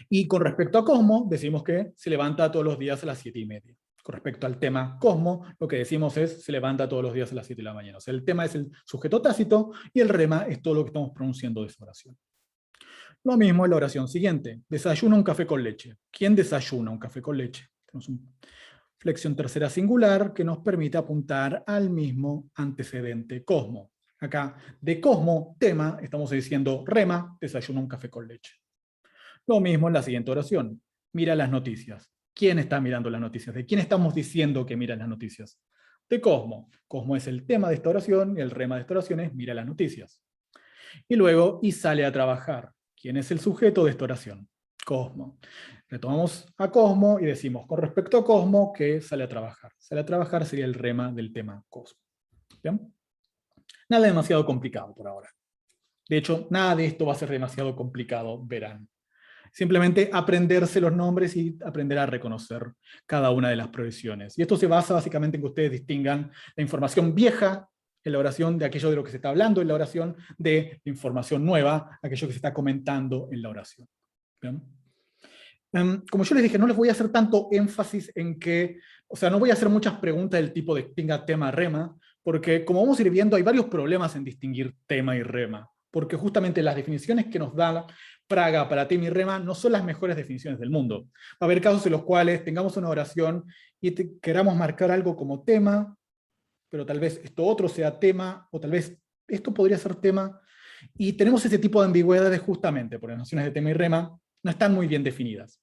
Y con respecto a Cosmo, decimos que se levanta todos los días a las 7:30. Con respecto al tema Cosmo, lo que decimos es se levanta todos los días a las 7 de la mañana. O sea, el tema es el sujeto tácito y el rema es todo lo que estamos pronunciando de esa oración. Lo mismo en la oración siguiente. Desayuna un café con leche. ¿Quién desayuna un café con leche? Tenemos una flexión tercera singular que nos permite apuntar al mismo antecedente Cosmo. Acá, de Cosmo, tema, estamos diciendo rema, desayuna un café con leche. Lo mismo en la siguiente oración. Mira las noticias. ¿Quién está mirando las noticias? ¿De quién estamos diciendo que mira las noticias? De Cosmo. Cosmo es el tema de esta oración y el rema de esta oración es mira las noticias. Y luego, y sale a trabajar. ¿Quién es el sujeto de esta oración? Cosmo. Retomamos a Cosmo y decimos con respecto a Cosmo que sale a trabajar. Sale a trabajar sería el rema del tema Cosmo. ¿Bien? Nada demasiado complicado por ahora. De hecho, nada de esto va a ser demasiado complicado, verán. Simplemente aprenderse los nombres y aprender a reconocer cada una de las progresiones. Y esto se basa básicamente en que ustedes distingan la información vieja en la oración de aquello de lo que se está hablando en la oración, de la información nueva, aquello que se está comentando en la oración. ¿Bien? Como yo les dije, no les voy a hacer tanto énfasis en que, o sea, no voy a hacer muchas preguntas del tipo de distinga tema, rema, porque como vamos a ir viendo, hay varios problemas en distinguir tema y rema, porque justamente las definiciones que nos da Praga para tema y rema no son las mejores definiciones del mundo. Va a haber casos en los cuales tengamos una oración y queramos marcar algo como tema, pero tal vez esto otro sea tema, o tal vez esto podría ser tema, y tenemos ese tipo de ambigüedades justamente, porque las nociones de tema y rema no están muy bien definidas.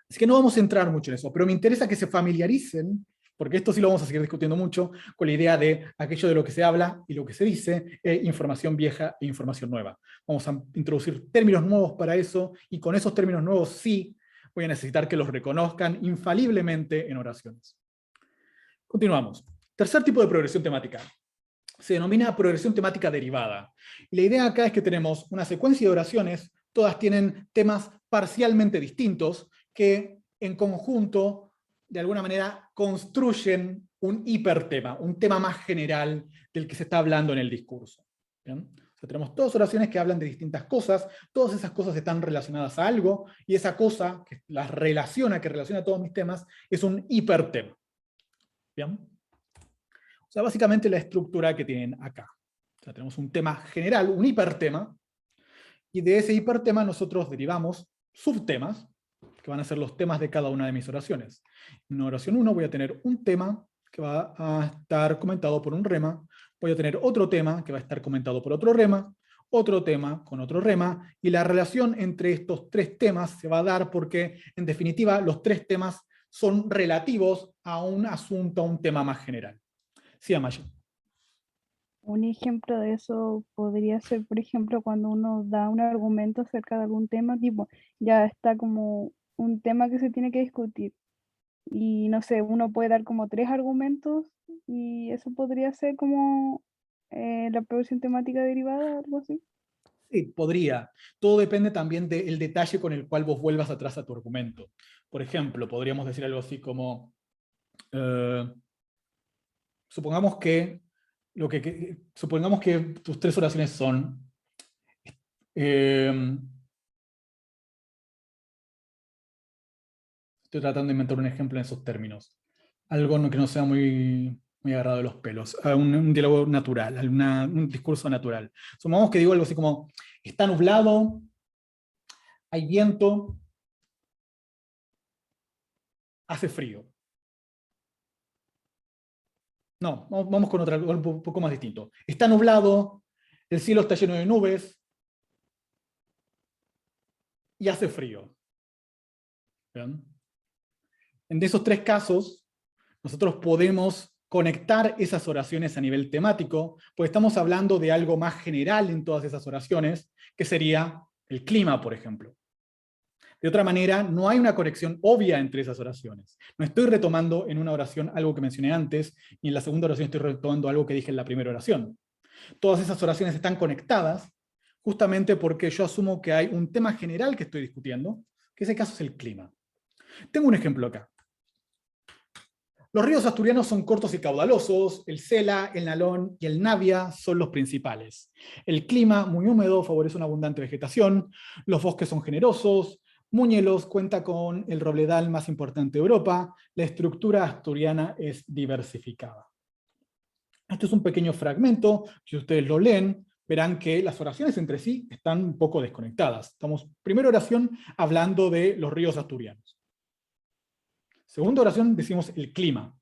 Así que no vamos a entrar mucho en eso, pero me interesa que se familiaricen, porque esto sí lo vamos a seguir discutiendo mucho, con la idea de aquello de lo que se habla y lo que se dice, información vieja e información nueva. Vamos a introducir términos nuevos para eso, y con esos términos nuevos sí voy a necesitar que los reconozcan infaliblemente en oraciones. Continuamos. Tercer tipo de progresión temática. Se denomina progresión temática derivada. Y la idea acá es que tenemos una secuencia de oraciones, todas tienen temas parcialmente distintos, que en conjunto, de alguna manera, construyen un hipertema, un tema más general del que se está hablando en el discurso. ¿Bien? O sea, tenemos todas oraciones que hablan de distintas cosas, todas esas cosas están relacionadas a algo, y esa cosa que las relaciona, que relaciona a todos mis temas, es un hipertema. ¿Bien? O sea, básicamente la estructura que tienen acá. O sea, tenemos un tema general, un hipertema, y de ese hipertema nosotros derivamos subtemas, que van a ser los temas de cada una de mis oraciones. En una oración 1 voy a tener un tema que va a estar comentado por un rema, voy a tener otro tema que va a estar comentado por otro rema, otro tema con otro rema, y la relación entre estos tres temas se va a dar porque, en definitiva, los tres temas son relativos a un asunto, a un tema más general. Sí, Amaya. Un ejemplo de eso podría ser, por ejemplo, cuando uno da un argumento acerca de algún tema, tipo, ya está como un tema que se tiene que discutir. Y no sé, uno puede dar como 3 argumentos y eso podría ser como la progresión temática derivada, algo así. Sí, podría. Todo depende también del detalle con el cual vos vuelvas atrás a tu argumento. Por ejemplo, podríamos decir algo así como, supongamos supongamos que tus tres oraciones son, estoy tratando de inventar un ejemplo en esos términos. Algo que no sea muy, muy agarrado de los pelos. Un diálogo natural, un discurso natural. Supongamos que digo algo así como, está nublado, hay viento, hace frío. No, vamos con algo un poco más distinto. Está nublado, el cielo está lleno de nubes, y hace frío. ¿Bien? En esos tres casos, nosotros podemos conectar esas oraciones a nivel temático, pues estamos hablando de algo más general en todas esas oraciones, que sería el clima, por ejemplo. De otra manera, no hay una conexión obvia entre esas oraciones. No estoy retomando en una oración algo que mencioné antes, y en la segunda oración estoy retomando algo que dije en la primera oración. Todas esas oraciones están conectadas, justamente porque yo asumo que hay un tema general que estoy discutiendo, que ese caso es el clima. Tengo un ejemplo acá. Los ríos asturianos son cortos y caudalosos, el Sela, el Nalón y el Navia son los principales. El clima, muy húmedo, favorece una abundante vegetación, los bosques son generosos, Muñelos cuenta con el robledal más importante de Europa, la estructura asturiana es diversificada. Este es un pequeño fragmento, si ustedes lo leen, verán que las oraciones entre sí están un poco desconectadas. Estamos, primera oración, hablando de los ríos asturianos. Segunda oración, decimos el clima.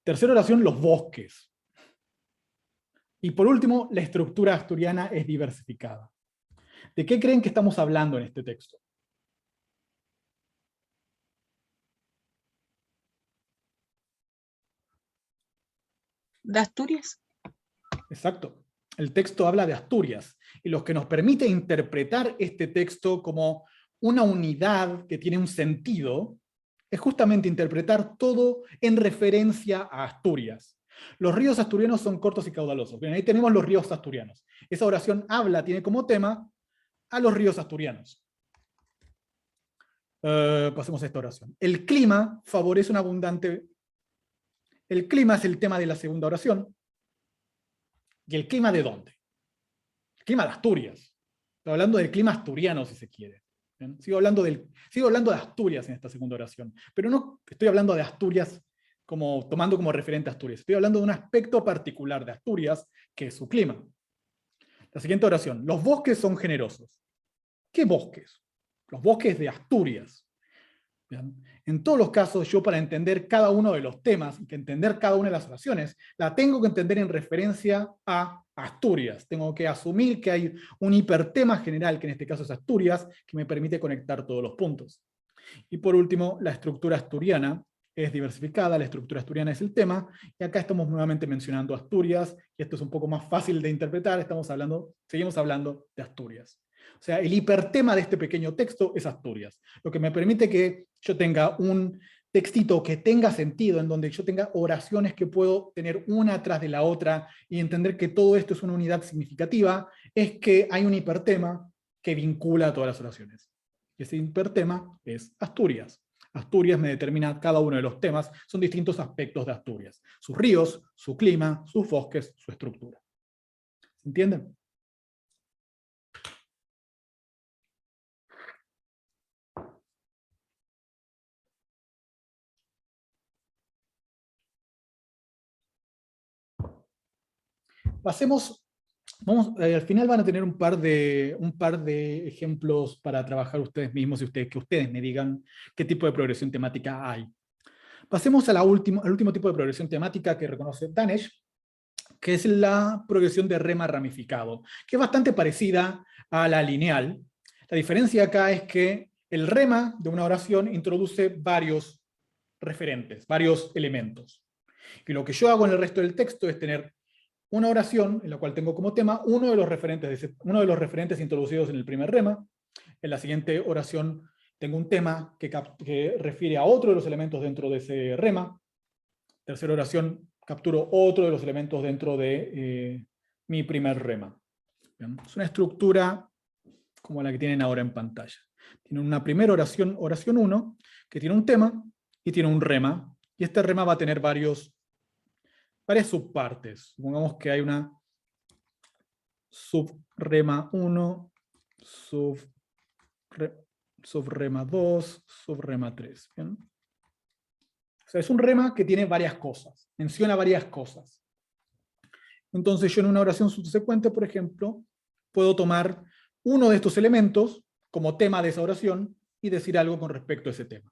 Tercera oración, los bosques. Y por último, la estructura asturiana es diversificada. ¿De qué creen que estamos hablando en este texto? ¿De Asturias? Exacto. El texto habla de Asturias. Y lo que nos permite interpretar este texto como una unidad que tiene un sentido es justamente interpretar todo en referencia a Asturias. Los ríos asturianos son cortos y caudalosos. Bien, ahí tenemos los ríos asturianos. Esa oración tiene como tema a los ríos asturianos. Pasemos a esta oración. El clima favorece un abundante... El clima es el tema de la segunda oración. ¿Y el clima de dónde? El clima de Asturias. Estoy hablando del clima asturiano, si se quiere. ¿Bien? Sigo hablando de Asturias en esta segunda oración. Pero no estoy hablando de Asturias tomando como referente a Asturias. Estoy hablando de un aspecto particular de Asturias, que es su clima. La siguiente oración. Los bosques son generosos. ¿Qué bosques? Los bosques de Asturias. ¿Bien? En todos los casos, yo para entender cada uno de los temas, y que entender cada una de las oraciones, la tengo que entender en referencia a Asturias. Tengo que asumir que hay un hipertema general, que en este caso es Asturias, que me permite conectar todos los puntos. Y por último, la estructura asturiana es diversificada, la estructura asturiana es el tema, y acá estamos nuevamente mencionando Asturias, y esto es un poco más fácil de interpretar, seguimos hablando de Asturias. O sea, el hipertema de este pequeño texto es Asturias, lo que me permite que yo tenga un textito que tenga sentido, en donde yo tenga oraciones que puedo tener una tras de la otra, y entender que todo esto es una unidad significativa, es que hay un hipertema que vincula a todas las oraciones. Y ese hipertema es Asturias. Asturias me determina cada uno de los temas, son distintos aspectos de Asturias. Sus ríos, su clima, sus bosques, su estructura. ¿Se entienden? Pasemos, al final van a tener un par de ejemplos para trabajar ustedes mismos y que ustedes me digan qué tipo de progresión temática hay. Pasemos al último tipo de progresión temática que reconoce Danesch, que es la progresión de rema ramificado, que es bastante parecida a la lineal. La diferencia acá es que el rema de una oración introduce varios referentes, varios elementos. Y lo que yo hago en el resto del texto es tener una oración en la cual tengo como tema uno de los referentes introducidos en el primer rema. En la siguiente oración tengo un tema que refiere a otro de los elementos dentro de ese rema. Tercera oración, capturo otro de los elementos dentro de mi primer rema. ¿Bien? Es una estructura como la que tienen ahora en pantalla. Tiene una primera oración 1, que tiene un tema y tiene un rema. Y este rema va a tener varias subpartes. Supongamos que hay una subrema 1, subrema 2, subrema 3. ¿Bien? O sea, es un rema que tiene varias cosas, menciona varias cosas. Entonces yo en una oración subsecuente, por ejemplo, puedo tomar uno de estos elementos como tema de esa oración y decir algo con respecto a ese tema.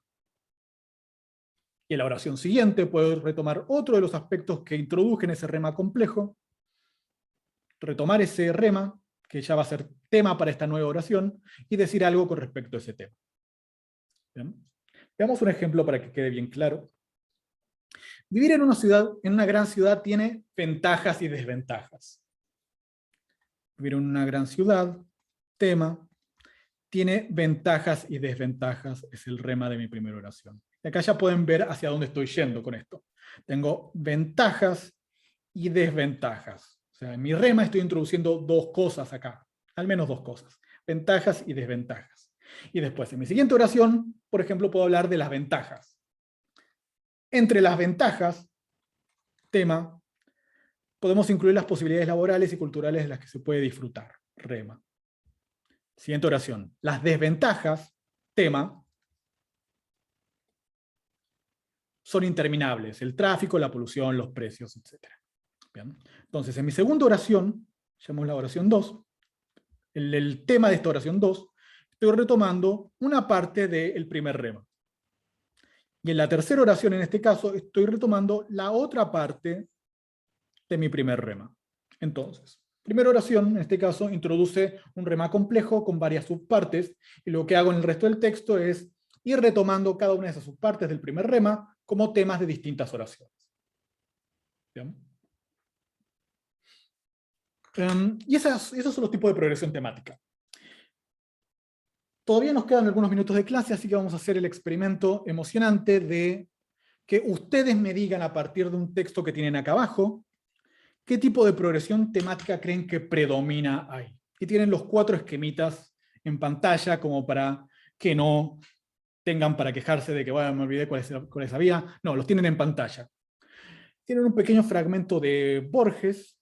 Y en la oración siguiente puedo retomar otro de los aspectos que introduje en ese rema complejo, retomar ese rema que ya va a ser tema para esta nueva oración, y decir algo con respecto a ese tema. ¿Bien? Veamos un ejemplo para que quede bien claro. Vivir en una ciudad, en una gran ciudad, tiene ventajas y desventajas. Vivir en una gran ciudad, tema, tiene ventajas y desventajas, es el rema de mi primera oración. Y acá ya pueden ver hacia dónde estoy yendo con esto. Tengo ventajas y desventajas. O sea, en mi rema estoy introduciendo dos cosas acá, al menos dos cosas, ventajas y desventajas. Y después, en mi siguiente oración, por ejemplo, puedo hablar de las ventajas. Entre las ventajas, tema, podemos incluir las posibilidades laborales y culturales de las que se puede disfrutar, rema. Siguiente oración. Las desventajas, tema, son interminables. El tráfico, la polución, los precios, etc. Bien. Entonces, en mi segunda oración, llamamos la oración 2, el tema de esta oración 2, estoy retomando una parte del primer rema. Y en la tercera oración, en este caso, estoy retomando la otra parte de mi primer rema. Entonces, primera oración, en este caso, introduce un rema complejo con varias subpartes, y lo que hago en el resto del texto es ir retomando cada una de esas subpartes del primer rema como temas de distintas oraciones. ¿Bien? Y esos son los tipos de progresión temática. Todavía nos quedan algunos minutos de clase, así que vamos a hacer el experimento emocionante de que ustedes me digan a partir de un texto que tienen acá abajo, qué tipo de progresión temática creen que predomina ahí. Y tienen los 4 esquemitas en pantalla como para que no tengan para quejarse de que bueno, me olvidé cuáles había. No, los tienen en pantalla. Tienen un pequeño fragmento de Borges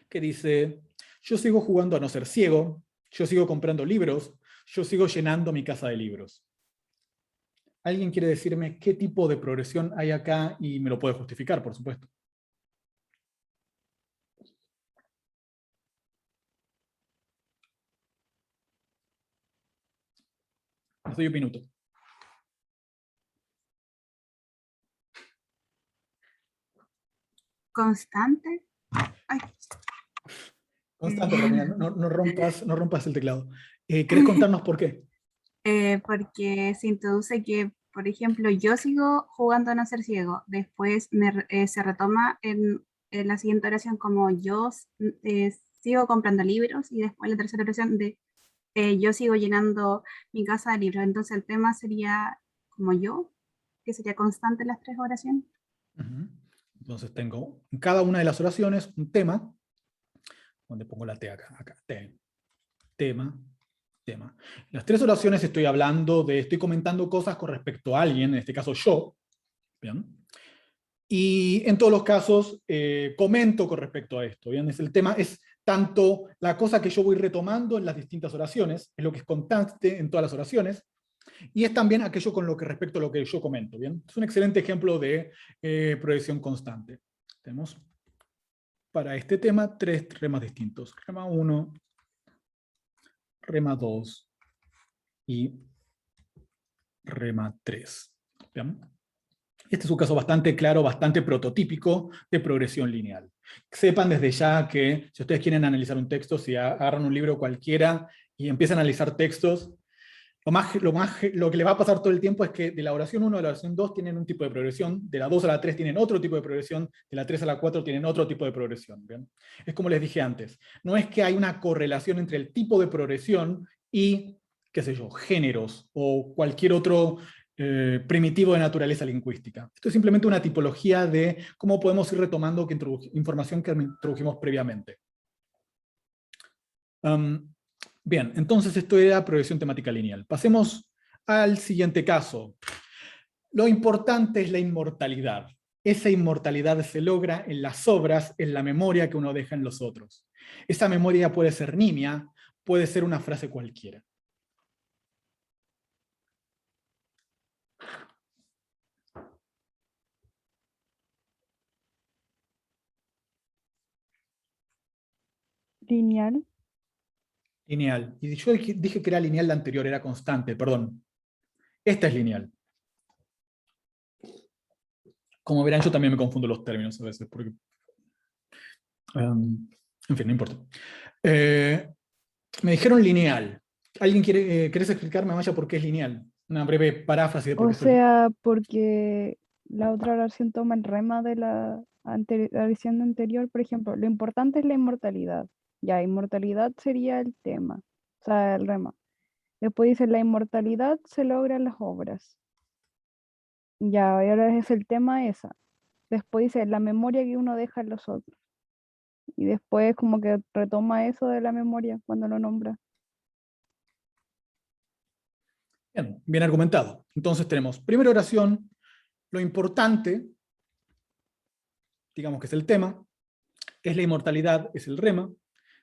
que dice: yo sigo jugando a no ser ciego, yo sigo comprando libros, yo sigo llenando mi casa de libros. ¿Alguien quiere decirme qué tipo de progresión hay acá? Y me lo puede justificar, por supuesto. Les doy un minuto. Constante. Ay, Constante, Romina, no rompas el teclado. ¿Querés contarnos por qué? porque se introduce que, por ejemplo, yo sigo jugando a no ser ciego. Después se retoma en la siguiente oración como sigo comprando libros, y después la tercera oración de yo sigo llenando mi casa de libros. Entonces el tema sería como yo, que sería constante en las 3 oraciones. Uh-huh. Entonces tengo en cada una de las oraciones un tema, donde pongo la T acá, tema, tema. En las 3 oraciones estoy comentando cosas con respecto a alguien, en este caso yo, ¿bien? Y en todos los casos comento con respecto a esto, ¿bien? El tema es tanto la cosa que yo voy retomando en las distintas oraciones, es lo que es constante en todas las oraciones, y es también aquello con lo que respecto a lo que yo comento, ¿bien? Es un excelente ejemplo de progresión constante. Tenemos para este tema 3 remas distintos. Rema 1, rema 2 y rema 3. ¿Bien? Este es un caso bastante claro, bastante prototípico de progresión lineal. Sepan desde ya que si ustedes quieren analizar un texto, si agarran un libro cualquiera y empiezan a analizar textos, lo que le va a pasar todo el tiempo es que de la oración 1 a la oración 2 tienen un tipo de progresión, de la 2 a la 3 tienen otro tipo de progresión, de la 3 a la 4 tienen otro tipo de progresión. ¿Bien? Es como les dije antes, no es que hay una correlación entre el tipo de progresión y, qué sé yo, géneros o cualquier otro primitivo de naturaleza lingüística. Esto es simplemente una tipología de cómo podemos ir retomando información que introdujimos previamente. Bien, entonces esto era progresión temática lineal. Pasemos al siguiente caso. Lo importante es la inmortalidad. Esa inmortalidad se logra en las obras, en la memoria que uno deja en los otros. Esa memoria puede ser nimia, puede ser una frase cualquiera. Lineal. Lineal. Y yo dije que era lineal la anterior, era constante, perdón. Esta es lineal. Como verán, yo también me confundo los términos a veces. En fin, no importa. Me dijeron lineal. ¿Alguien querés explicarme, Maya, por qué es lineal? Una breve paráfrasis de por O qué esto es lineal. sea, porque la otra oración toma el rema de la oración anterior, por ejemplo, lo importante es la inmortalidad. Ya, inmortalidad sería el tema, o sea, el rema. Después dice, la inmortalidad se logra en las obras. Ya, y ahora es el tema esa. Después dice, la memoria que uno deja en los otros. Y después como que retoma eso de la memoria cuando lo nombra. Bien, bien argumentado. Entonces tenemos, primera oración, lo importante, digamos que es el tema, es la inmortalidad, es el rema.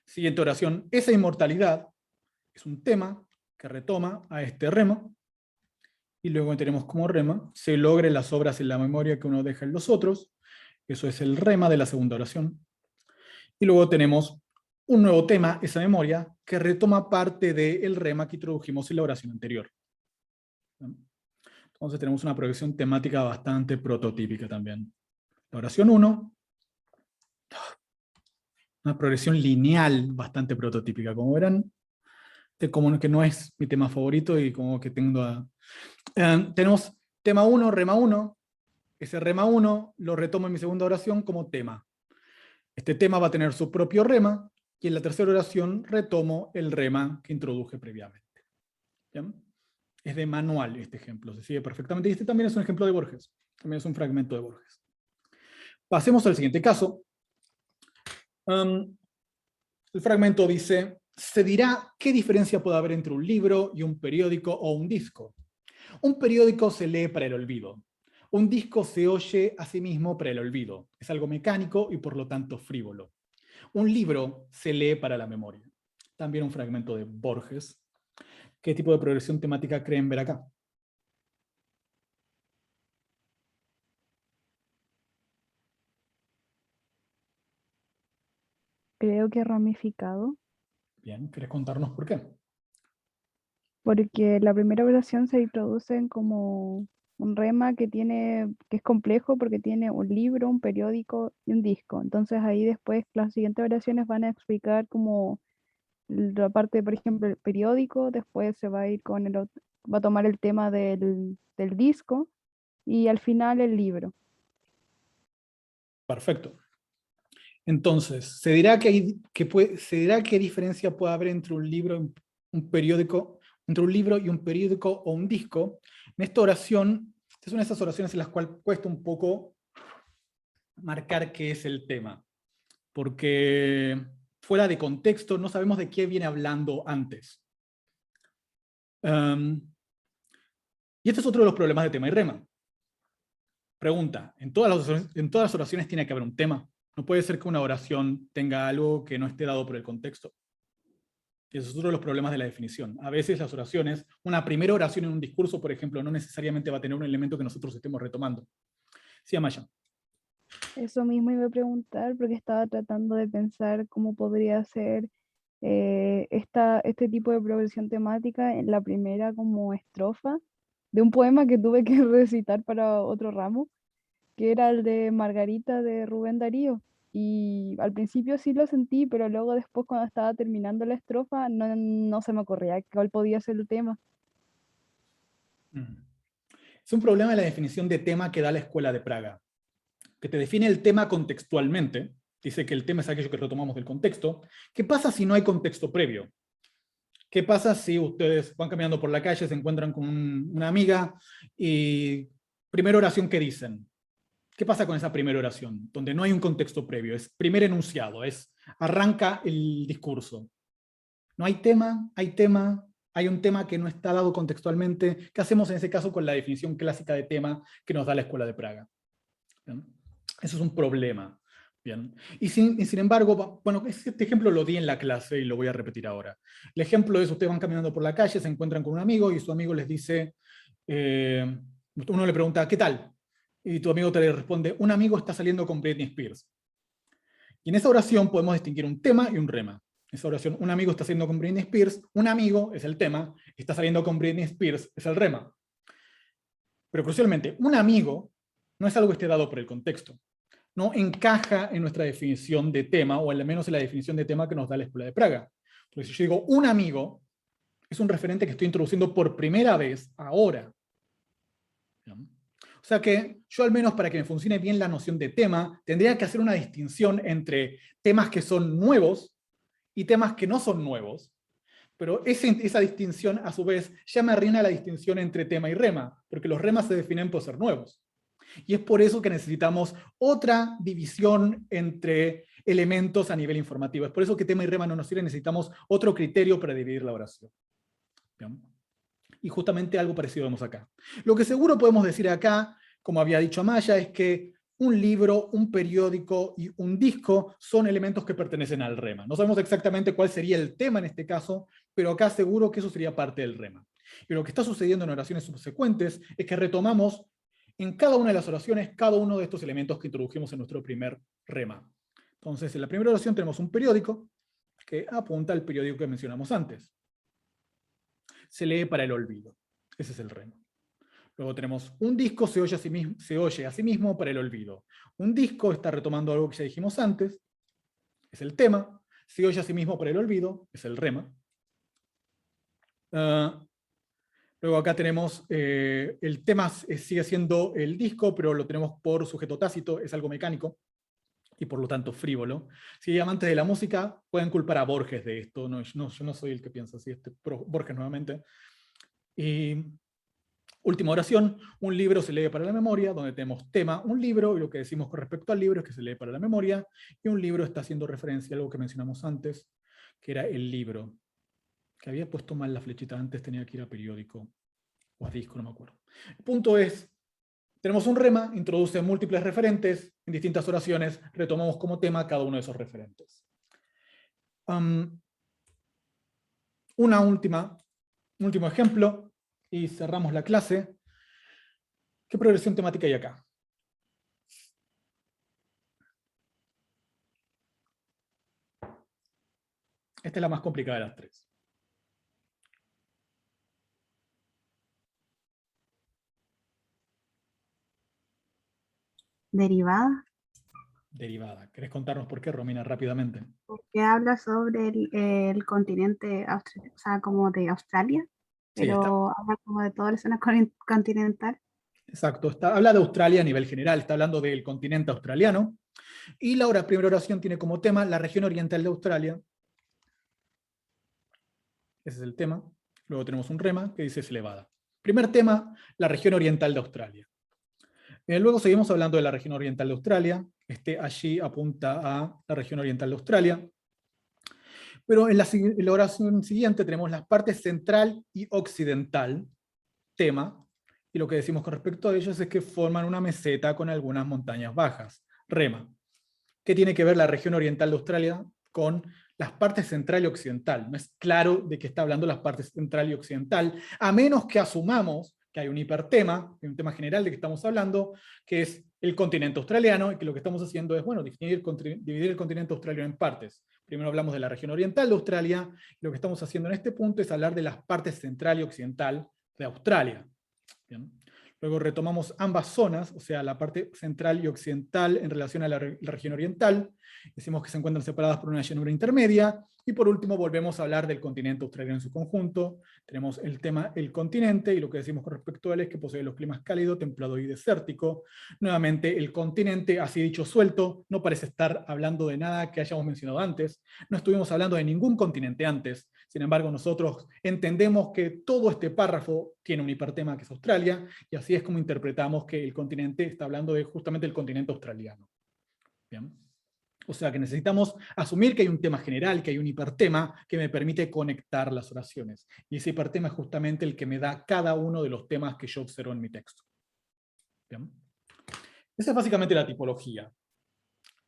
Siguiente oración, esa inmortalidad es un tema que retoma a este rema. Y luego tenemos como rema, se logren las obras en la memoria que uno deja en los otros. Eso es el rema de la segunda oración. Y luego tenemos un nuevo tema, esa memoria, que retoma parte del rema que introdujimos en la oración anterior. Entonces tenemos una progresión temática bastante prototípica también. La oración 1, una progresión lineal bastante prototípica. Como verán, como que no es mi tema favorito y como que tenemos tema 1, rema 1. Ese rema 1 lo retomo en mi segunda oración como tema. Este tema va a tener su propio rema, y en la tercera oración retomo el rema que introduje previamente. ¿Bien? Es de manual este ejemplo, se sigue perfectamente. Y este también es un ejemplo de Borges, también es un fragmento de Borges. Pasemos al siguiente caso. El fragmento dice, se dirá qué diferencia puede haber entre un libro y un periódico o un disco. Un periódico se lee para el olvido. Un disco se oye a sí mismo para el olvido. Es algo mecánico y por lo tanto frívolo. Un libro se lee para la memoria. También un fragmento de Borges. ¿Qué tipo de progresión temática creen ver acá? Creo que ramificado, Bien, ¿querés contarnos por qué? porque la primera oración se introduce en como un rema que es complejo porque tiene un libro, un periódico y un disco. Entonces ahí después las siguientes oraciones van a explicar como la parte, por ejemplo, el periódico, después se va a ir con va a tomar el tema del disco y al final el libro. Perfecto. Entonces, ¿se dirá qué diferencia puede haber entre un libro y un periódico, entre un libro y un periódico o un disco? En esta oración, es una de esas oraciones en las cuales cuesta un poco marcar qué es el tema, porque fuera de contexto no sabemos de qué viene hablando antes. Y este es otro de los problemas de tema y rema. Pregunta, ¿en todas las oraciones tiene que haber un tema? No puede ser que una oración tenga algo que no esté dado por el contexto. Y ese es otro de los problemas de la definición. A veces las oraciones, una primera oración en un discurso, por ejemplo, no necesariamente va a tener un elemento que nosotros estemos retomando. Sí, Amaya. Eso mismo iba a preguntar porque estaba tratando de pensar cómo podría ser este tipo de progresión temática en la primera como estrofa de un poema que tuve que recitar para otro ramo, que era el de Margarita de Rubén Darío. Y al principio sí lo sentí, pero luego después cuando estaba terminando la estrofa no se me ocurría cuál podía ser el tema. Es un problema de la definición de tema que da la Escuela de Praga, que te define el tema contextualmente, dice que el tema es aquello que retomamos del contexto. ¿Qué pasa si no hay contexto previo? ¿Qué pasa si ustedes van caminando por la calle, se encuentran con una amiga y primera oración que dicen? ¿Qué pasa con esa primera oración? Donde no hay un contexto previo, es primer enunciado, arranca el discurso. No hay tema, hay un tema que no está dado contextualmente. ¿Qué hacemos en ese caso con la definición clásica de tema que nos da la Escuela de Praga? ¿Bien? Eso es un problema. Bien. Y sin embargo, bueno, este ejemplo lo di en la clase y lo voy a repetir ahora. El ejemplo es, ustedes van caminando por la calle, se encuentran con un amigo y su amigo les dice, uno le pregunta, ¿qué tal? Y tu amigo te le responde, un amigo está saliendo con Britney Spears. Y en esa oración podemos distinguir un tema y un rema. En esa oración, un amigo está saliendo con Britney Spears, un amigo es el tema, está saliendo con Britney Spears es el rema. Pero crucialmente, un amigo no es algo que esté dado por el contexto. no encaja en nuestra definición de tema, o al menos en la definición de tema que nos da la Escuela de Praga. Porque si yo digo un amigo, es un referente que estoy introduciendo por primera vez ahora. ¿Bien? O sea que yo, al menos para que me funcione bien la noción de tema, tendría que hacer una distinción entre temas que son nuevos y temas que no son nuevos. Pero esa distinción, a su vez, ya me arruina la distinción entre tema y rema, porque los remas se definen por ser nuevos. Y es por eso que necesitamos otra división entre elementos a nivel informativo. Es por eso que tema y rema no nos sirven, necesitamos otro criterio para dividir la oración. ¿Bien? Y justamente algo parecido vemos acá. Lo que seguro podemos decir acá, como había dicho Amaya, es que un libro, un periódico y un disco son elementos que pertenecen al rema. No sabemos exactamente cuál sería el tema en este caso, pero acá seguro que eso sería parte del rema. Y lo que está sucediendo en oraciones subsecuentes es que retomamos en cada una de las oraciones cada uno de estos elementos que introdujimos en nuestro primer rema. Entonces, en la primera oración tenemos un periódico que apunta al periódico que mencionamos antes. Se lee para el olvido. Ese es el rema. Luego tenemos un disco, se oye a sí mismo para el olvido. Un disco está retomando algo que ya dijimos antes, es el tema. Se oye a sí mismo para el olvido, es el rema. Luego acá tenemos, el tema sigue siendo el disco, pero lo tenemos por sujeto tácito, es algo mecánico, y por lo tanto frívolo. Si hay amantes de la música, pueden culpar a Borges de esto, no, yo no soy el que piensa así, Borges nuevamente. Y última oración, un libro se lee para la memoria, donde tenemos tema, un libro, y lo que decimos con respecto al libro es que se lee para la memoria, y un libro está haciendo referencia a algo que mencionamos antes, que era el libro. Que había puesto mal la flechita antes, tenía que ir a periódico, o a disco, no me acuerdo. El punto es, tenemos un rema, introduce múltiples referentes, en distintas oraciones retomamos como tema cada uno de esos referentes. Un último ejemplo, y cerramos la clase. ¿Qué progresión temática hay acá? Esta es la más complicada de las tres. Derivada, Derivada. ¿Querés contarnos por qué, Romina, rápidamente? porque habla sobre el continente australiano, o sea, como de Australia, Sí, está. pero habla como de toda la zona continental. Exacto. Habla de Australia a nivel general, está hablando del continente australiano. Y la primera oración tiene como tema la región oriental de Australia. Ese es el tema. Luego tenemos un rema que dice es elevada. Primer tema, la región oriental de Australia. Luego seguimos hablando de la región oriental de Australia. Allí apunta a la región oriental de Australia. Pero en la oración siguiente tenemos las partes central y occidental, tema, y lo que decimos con respecto a ellos es que forman una meseta con algunas montañas bajas, rema. ¿Qué tiene que ver la región oriental de Australia con las partes central y occidental? No es claro de qué está hablando las partes central y occidental, a menos que asumamos que hay un hipertema, un tema general de que estamos hablando, que es el continente australiano, y que lo que estamos haciendo es, bueno, dividir el continente australiano en partes. Primero hablamos de la región oriental de Australia, y lo que estamos haciendo en este punto es hablar de las partes central y occidental de Australia. ¿Bien? Luego retomamos ambas zonas, o sea, la parte central y occidental en relación a la región oriental. Decimos que se encuentran separadas por una llanura intermedia. Y por último volvemos a hablar del continente australiano en su conjunto. Tenemos el tema el continente, y lo que decimos con respecto a él es que posee los climas cálido, templado y desértico. Nuevamente, el continente, así dicho suelto, no parece estar hablando de nada que hayamos mencionado antes. No estuvimos hablando de ningún continente antes. Sin embargo, nosotros entendemos que todo este párrafo tiene un hipertema que es Australia, y así es como interpretamos que el continente está hablando de justamente el continente australiano. ¿Bien? O sea que necesitamos asumir que hay un tema general, que hay un hipertema que me permite conectar las oraciones. Y ese hipertema es justamente el que me da cada uno de los temas que yo observo en mi texto. ¿Bien? Esa es básicamente la tipología.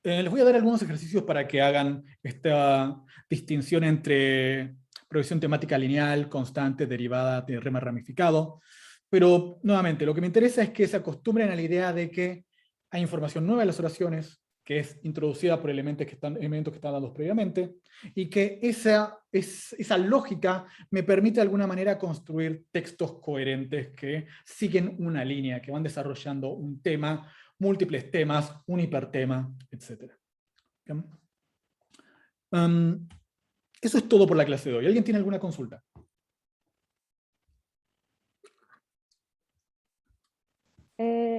Les voy a dar algunos ejercicios para que hagan esta distinción entre progresión temática lineal, constante, derivada, rema ramificado. Pero, nuevamente, lo que me interesa es que se acostumbren a la idea de que hay información nueva en las oraciones, que es introducida por elementos que están dados previamente, y que esa lógica me permite de alguna manera construir textos coherentes que siguen una línea, que van desarrollando un tema, múltiples temas, un hipertema, etc. ¿Bien? Eso es todo por la clase de hoy. ¿Alguien tiene alguna consulta?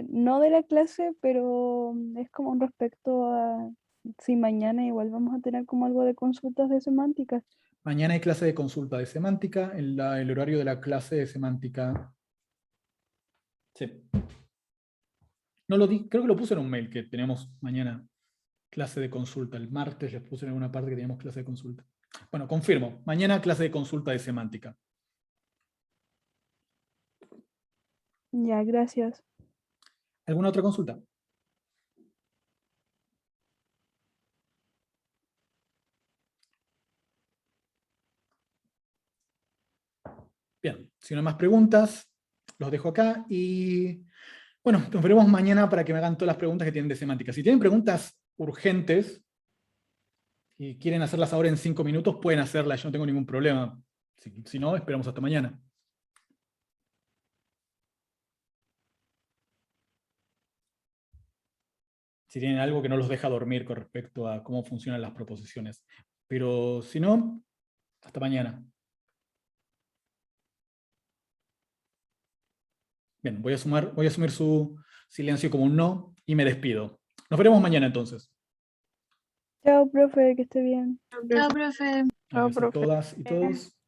No de la clase, pero es como un respecto a si mañana igual vamos a tener como algo de consultas de semántica. Mañana hay clase de consulta de semántica, el horario de la clase de semántica. Sí. No lo di, creo que lo puse en un mail que tenemos mañana clase de consulta. El martes les puse en alguna parte que teníamos clase de consulta. Bueno, confirmo. Mañana clase de consulta de semántica. Ya, gracias. ¿Alguna otra consulta? Bien, si no hay más preguntas, los dejo acá y bueno, nos veremos mañana para que me hagan todas las preguntas que tienen de semántica. Si tienen preguntas urgentes y quieren hacerlas ahora en 5 minutos, pueden hacerlas, yo no tengo ningún problema. Si no, esperamos hasta mañana. Si tienen algo que no los deja dormir con respecto a cómo funcionan las proposiciones. Pero si no, hasta mañana. Bien, voy a asumir su silencio como un no y me despido. Nos veremos mañana entonces. Chao, profe, que esté bien. Chao, profe. Chao, Adiós a profe. todas y todos.